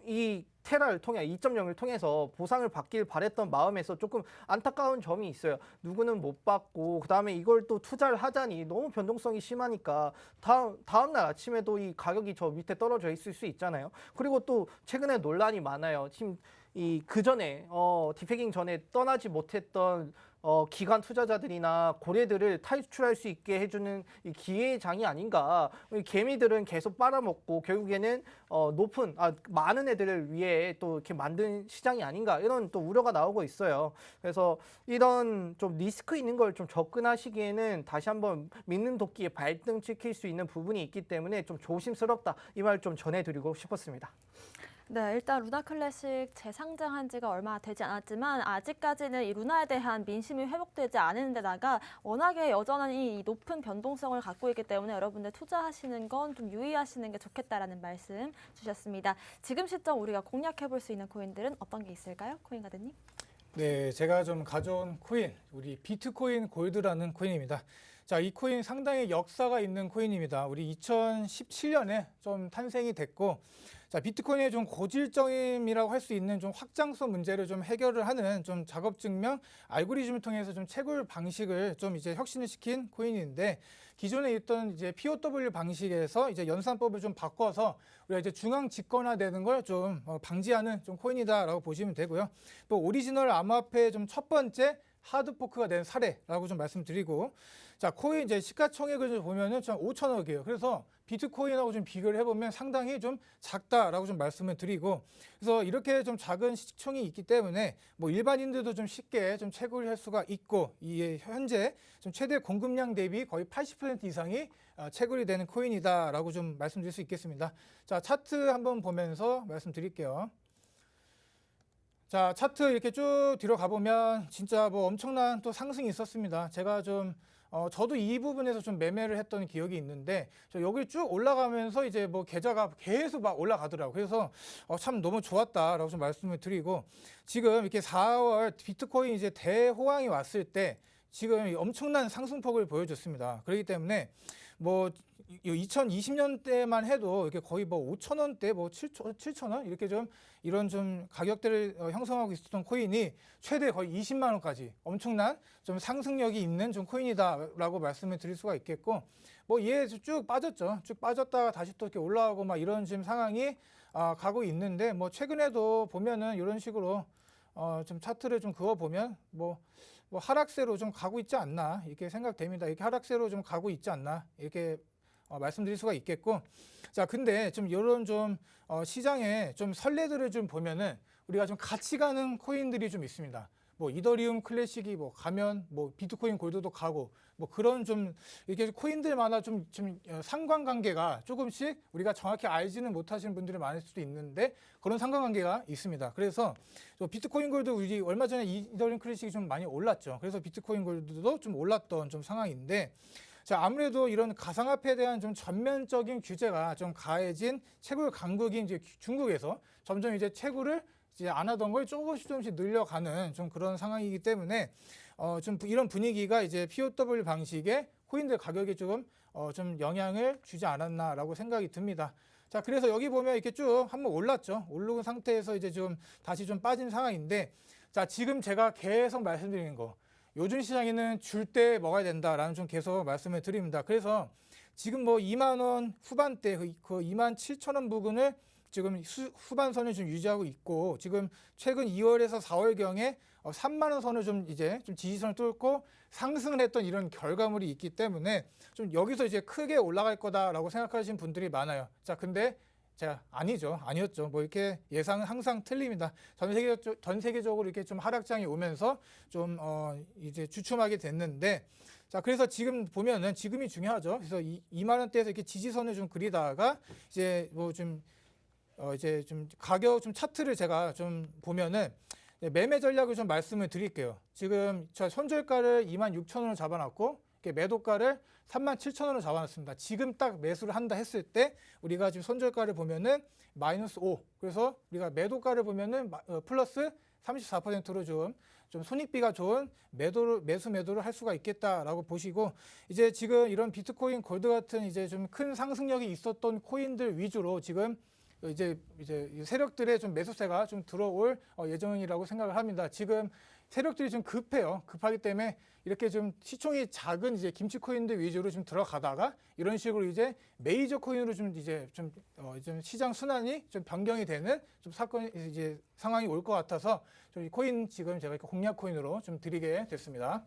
이 테라를 통해 2.0을 통해서 보상을 받길 바랬던 마음에서 조금 안타까운 점이 있어요. 누구는 못 받고 그다음에 이걸 또 투자를 하자니 너무 변동성이 심하니까 다음날 아침에도 이 가격이 저 밑에 떨어져 있을 수 있잖아요. 그리고 또 최근에 논란이 많아요. 지금 그 전에 디패깅 전에 떠나지 못했던 기관 투자자들이나 고래들을 탈출할 수 있게 해주는 이 기회의 장이 아닌가. 개미들은 계속 빨아먹고 결국에는 많은 애들을 위해 또 이렇게 만든 시장이 아닌가 이런 또 우려가 나오고 있어요. 그래서 이런 좀 리스크 있는 걸 좀 접근하시기에는 다시 한번 믿는 도끼에 발등 찍힐 수 있는 부분이 있기 때문에 좀 조심스럽다 이 말 좀 전해드리고 싶었습니다. 네, 일단 루나 클래식 재상장한 지가 얼마 되지 않았지만 아직까지는 이 루나에 대한 민심이 회복되지 않은 데다가 워낙에 여전히 이 높은 변동성을 갖고 있기 때문에 여러분들 투자하시는 건 좀 유의하시는 게 좋겠다라는 말씀 주셨습니다. 지금 시점 우리가 공략해 볼 수 있는 코인들은 어떤 게 있을까요? 코인 가드님? 네, 제가 좀 가져온 코인, 우리 비트코인 골드라는 코인입니다. 자, 이 코인 상당히 역사가 있는 코인입니다. 우리 2017년에 좀 탄생이 됐고, 자, 비트코인의 좀 고질적임이라고 할 수 있는 좀 확장성 문제를 좀 해결을 하는 좀 작업 증명 알고리즘을 통해서 좀 채굴 방식을 좀 이제 혁신을 시킨 코인인데, 기존에 있던 이제 POW 방식에서 이제 연산법을 좀 바꿔서 우리가 이제 중앙 집권화되는 걸 좀 방지하는 좀 코인이다라고 보시면 되고요. 또 오리지널 암호화폐의 좀 첫 번째 하드포크가 된 사례라고 좀 말씀드리고, 자, 코인 이제 시가총액을 좀 보면은 좀 5천억이에요. 그래서 비트코인하고 좀 비교를 해보면 상당히 좀 작다라고 좀 말씀을 드리고, 그래서 이렇게 좀 작은 시총이 있기 때문에 뭐 일반인들도 좀 쉽게 좀 채굴할 수가 있고, 이 현재 좀 최대 공급량 대비 거의 80% 이상이 채굴이 되는 코인이다라고 좀 말씀드릴 수 있겠습니다. 자, 차트 한번 보면서 말씀드릴게요. 자, 차트 이렇게 쭉 뒤로 가보면 진짜 뭐 엄청난 또 상승이 있었습니다. 제가 저도 이 부분에서 좀 매매를 했던 기억이 있는데, 여기 쭉 올라가면서 이제 뭐 계좌가 계속 막 올라가더라고요. 그래서 참 너무 좋았다라고 좀 말씀을 드리고, 지금 이렇게 4월 비트코인 이제 대호황이 왔을 때 지금 엄청난 상승폭을 보여줬습니다. 그렇기 때문에 뭐 2020년대만 해도 이렇게 거의 뭐 5,000원대, 뭐 7,000원 이렇게 좀 이런 좀 가격대를 형성하고 있었던 코인이 최대 거의 20만 원까지 엄청난 좀 상승력이 있는 좀 코인이다라고 말씀을 드릴 수가 있겠고, 뭐 이에 쭉 빠졌죠. 쭉 빠졌다가 다시 또 이렇게 올라오고 막 이런 지금 상황이 가고 있는데, 뭐 최근에도 보면은 이런 식으로 좀 차트를 좀 그어 보면 뭐 하락세로 좀 가고 있지 않나 이렇게 생각됩니다. 이렇게 하락세로 좀 가고 있지 않나 이렇게 말씀드릴 수가 있겠고, 자, 근데 좀 이런 좀 시장에 좀 선례들을 좀 보면은 우리가 좀 같이 가는 코인들이 좀 있습니다. 뭐 이더리움 클래식이 뭐 가면 뭐 비트코인 골드도 가고, 뭐 그런 좀 이렇게 코인들마다 좀 상관관계가 조금씩 우리가 정확히 알지는 못하시는 분들이 많을 수도 있는데 그런 상관관계가 있습니다. 그래서 비트코인 골드 우리 얼마 전에 이더리움 클래식이 좀 많이 올랐죠. 그래서 비트코인 골드도 좀 올랐던 좀 상황인데, 자, 아무래도 이런 가상화폐에 대한 좀 전면적인 규제가 좀 가해진 채굴 강국인 이제 중국에서 점점 이제 채굴을 이제 안 하던 걸 조금씩 늘려가는 좀 그런 상황이기 때문에 좀 이런 분위기가 이제 POW 방식의 코인들 가격에 좀 영향을 주지 않았나라고 생각이 듭니다. 자, 그래서 여기 보면 이렇게 쭉 한번 올랐죠. 오른 상태에서 이제 좀 다시 좀 빠진 상황인데, 자, 지금 제가 계속 말씀드리는 거, 요즘 시장에는 줄 때 먹어야 된다라는 좀 계속 말씀을 드립니다. 그래서 지금 뭐 2만 원 후반대 그 2만 7천 원 부근을 지금 후반선을 좀 유지하고 있고, 지금 최근 2월에서 4월경에 3만 원 선을 좀 이제 좀 지지선을 뚫고 상승을 했던 이런 결과물이 있기 때문에 좀 여기서 이제 크게 올라갈 거다라고 생각하시는 분들이 많아요. 자, 근데 제가 아니었죠. 뭐 이렇게 예상은 항상 틀립니다. 전 세계적으로 이렇게 좀 하락장이 오면서 좀 이제 주춤하게 됐는데, 자 그래서 지금 보면은 지금이 중요하죠. 그래서 2만 원대에서 이렇게 지지선을 좀 그리다가 이제 뭐 좀 이제 좀 가격 좀 차트를 제가 좀 보면은 매매 전략을 좀 말씀을 드릴게요. 지금 저 손절가를 26,000원으로 잡아놨고 매도가를 37,000원으로 잡아놨습니다. 지금 딱 매수를 한다 했을 때 우리가 지금 손절가를 보면은 마이너스 5. 그래서 우리가 매도가를 보면은 플러스 34%로 좀 손익비가 좋은 매도를 할 수가 있겠다라고 보시고, 이제 지금 이런 비트코인, 골드 같은 이제 좀 큰 상승력이 있었던 코인들 위주로 지금 이제 세력들의 좀 매수세가 좀 들어올 예정이라고 생각을 합니다. 지금 세력들이 좀 급해요. 급하기 때문에 이렇게 좀 시총이 작은 이제 김치 코인들 위주로 좀 들어가다가 이런 식으로 이제 메이저 코인으로 좀 시장 순환이 좀 변경이 되는 좀 사건이 이제 상황이 올 것 같아서 좀 이 코인 지금 제가 공략 코인으로 좀 드리게 됐습니다.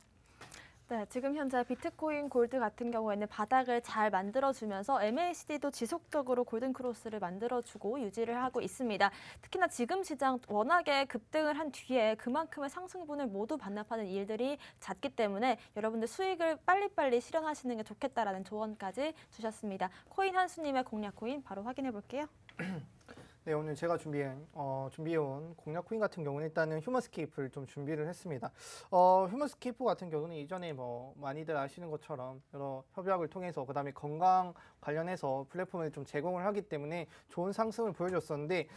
네, 지금 현재 비트코인, 골드 같은 경우에는 바닥을 잘 만들어주면서 MACD도 지속적으로 골든 크로스를 만들어주고 유지를 하고 있습니다. 특히나 지금 시장 워낙에 급등을 한 뒤에 그만큼의 상승분을 모두 반납하는 일들이 잦기 때문에 여러분들 수익을 빨리빨리 실현하시는 게 좋겠다라는 조언까지 주셨습니다. 코인 한수님의 공략 코인 바로 확인해 볼게요. 네, 오늘 제가 준비해온 공략 코인 같은 경우는 일단은 휴머스케이프를 좀 준비를 했습니다. 휴머스케이프 같은 경우는 이전에 뭐 많이들 아시는 것처럼 여러 협약을 통해서 그다음에 건강 관련해서 플랫폼을 좀 제공을 하기 때문에 좋은 상승을 보여줬었는데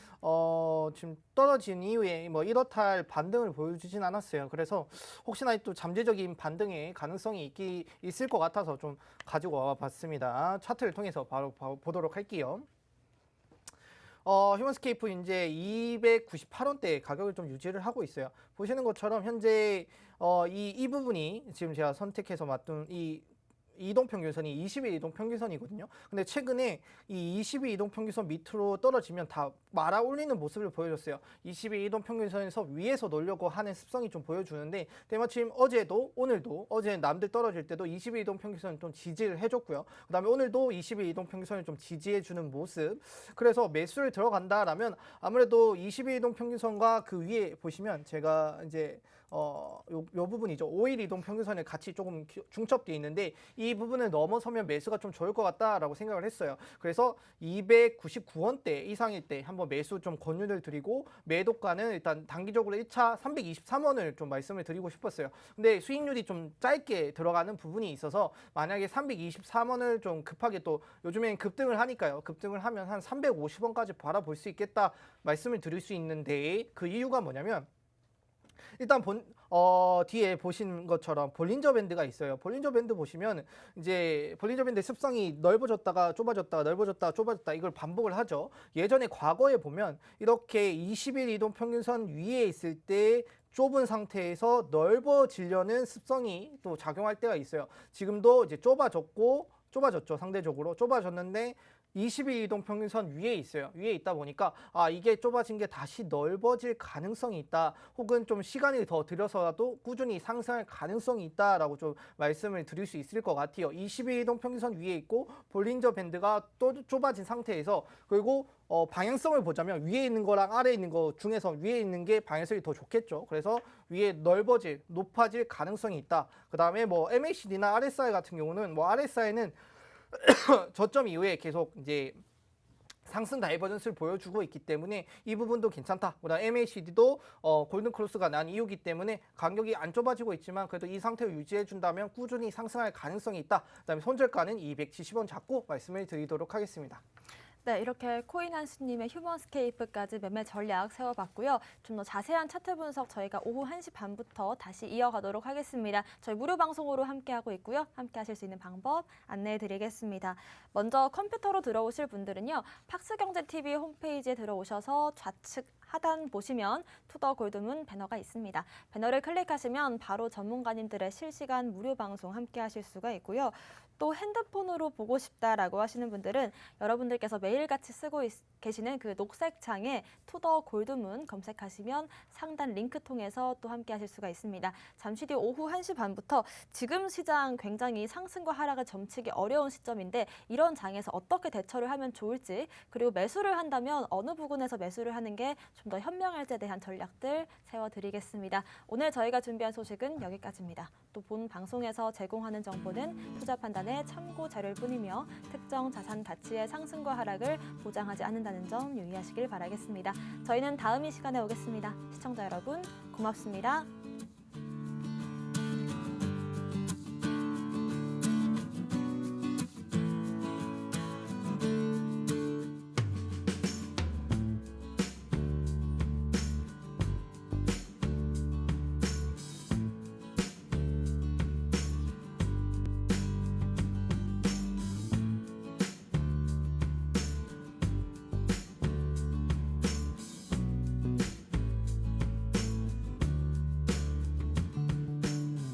지금 떨어진 이후에 뭐 이렇다 할 반등을 보여주진 않았어요. 그래서 혹시나 또 잠재적인 반등의 가능성이 있을 것 같아서 좀 가지고 와봤습니다. 차트를 통해서 바로 보도록 할게요. 휴먼스케이프 이제 298원대 가격을 좀 유지를 하고 있어요. 보시는 것처럼 현재 이 부분이 지금 제가 선택해서 맞둔 이 이동평균선이 20일 이동평균선이거든요. 근데 최근에 이 20일 이동평균선 밑으로 떨어지면 다 말아 올리는 모습을 보여줬어요. 20일 이동평균선에서 위에서 놀려고 하는 습성이 좀 보여주는데, 때마침 어제도 오늘도, 어제는 남들 떨어질 때도 20일 이동평균선을 좀 지지를 해줬고요. 그 다음에 오늘도 20일 이동평균선을 좀 지지해주는 모습. 그래서 매수를 들어간다라면 아무래도 20일 이동평균선과 그 위에 보시면 제가 이제 요 부분이죠. 5일 이동 평균선에 같이 조금 중첩되어 있는데 이 부분을 넘어서면 매수가 좀 좋을 것 같다라고 생각을 했어요. 그래서 299원대 이상일 때 한번 매수 좀 권유를 드리고, 매도가는 일단 단기적으로 1차 323원을 좀 말씀을 드리고 싶었어요. 근데 수익률이 좀 짧게 들어가는 부분이 있어서 만약에 323원을 좀 급하게, 또 요즘엔 급등을 하니까요. 급등을 하면 한 350원까지 바라볼 수 있겠다 말씀을 드릴 수 있는데, 그 이유가 뭐냐면 일단 뒤에 보신 것처럼 볼린저 밴드가 있어요. 볼린저 밴드 보시면 이제 볼린저 밴드 습성이 넓어졌다가 좁아졌다가 넓어졌다가 좁아졌다, 이걸 반복을 하죠. 예전에 과거에 보면 이렇게 20일 이동 평균선 위에 있을 때 좁은 상태에서 넓어지려는 습성이 또 작용할 때가 있어요. 지금도 이제 좁아졌죠. 상대적으로 좁아졌는데 20일 이동 평균선 위에 있어요. 위에 있다 보니까 이게 좁아진 게 다시 넓어질 가능성이 있다, 혹은 좀 시간이 더 들여서라도 꾸준히 상승할 가능성이 있다라고 좀 말씀을 드릴 수 있을 것 같아요. 20일 이동 평균선 위에 있고 볼린저 밴드가 또 좁아진 상태에서, 그리고 방향성을 보자면 위에 있는 거랑 아래에 있는 거 중에서 위에 있는 게 방향성이 더 좋겠죠. 그래서 위에 높아질 가능성이 있다. 그 다음에 뭐 MACD나 RSI 같은 경우는, 뭐 RSI는 저점 이후에 계속 이제 상승 다이버전스를 보여주고 있기 때문에 이 부분도 괜찮다. 그다음 MACD도 골든 크로스가 난 이유기 때문에 간격이 안 좁아지고 있지만 그래도 이 상태를 유지해 준다면 꾸준히 상승할 가능성이 있다. 그다음에 손절가는 270원 잡고 말씀을 드리도록 하겠습니다. 네, 이렇게 코인 한수님의 휴먼스케이프까지 매매 전략 세워봤고요. 좀 더 자세한 차트 분석 저희가 오후 1시 반부터 다시 이어가도록 하겠습니다. 저희 무료 방송으로 함께하고 있고요. 함께 하실 수 있는 방법 안내해드리겠습니다. 먼저 컴퓨터로 들어오실 분들은요. 팍스경제TV 홈페이지에 들어오셔서 좌측 하단 보시면 투더 골드문 배너가 있습니다. 배너를 클릭하시면 바로 전문가님들의 실시간 무료 방송 함께 하실 수가 있고요. 또 핸드폰으로 보고 싶다라고 하시는 분들은 여러분들께서 매일같이 쓰고 계시는 그 녹색 창에 투더 골드문 검색하시면 상단 링크 통해서 또 함께 하실 수가 있습니다. 잠시 뒤 오후 1시 반부터 지금 시장 굉장히 상승과 하락을 점치기 어려운 시점인데 이런 장에서 어떻게 대처를 하면 좋을지 그리고 매수를 한다면 어느 부분에서 매수를 하는 게 좀 더 현명할지에 대한 전략들 세워드리겠습니다. 오늘 저희가 준비한 소식은 여기까지입니다. 또 본 방송에서 제공하는 정보는 투자 판단의 참고 자료일 뿐이며 특정 자산 가치의 상승과 하락을 보장하지 않는다는 점 유의하시길 바라겠습니다. 저희는 다음 이 시간에 오겠습니다. 시청자 여러분 고맙습니다.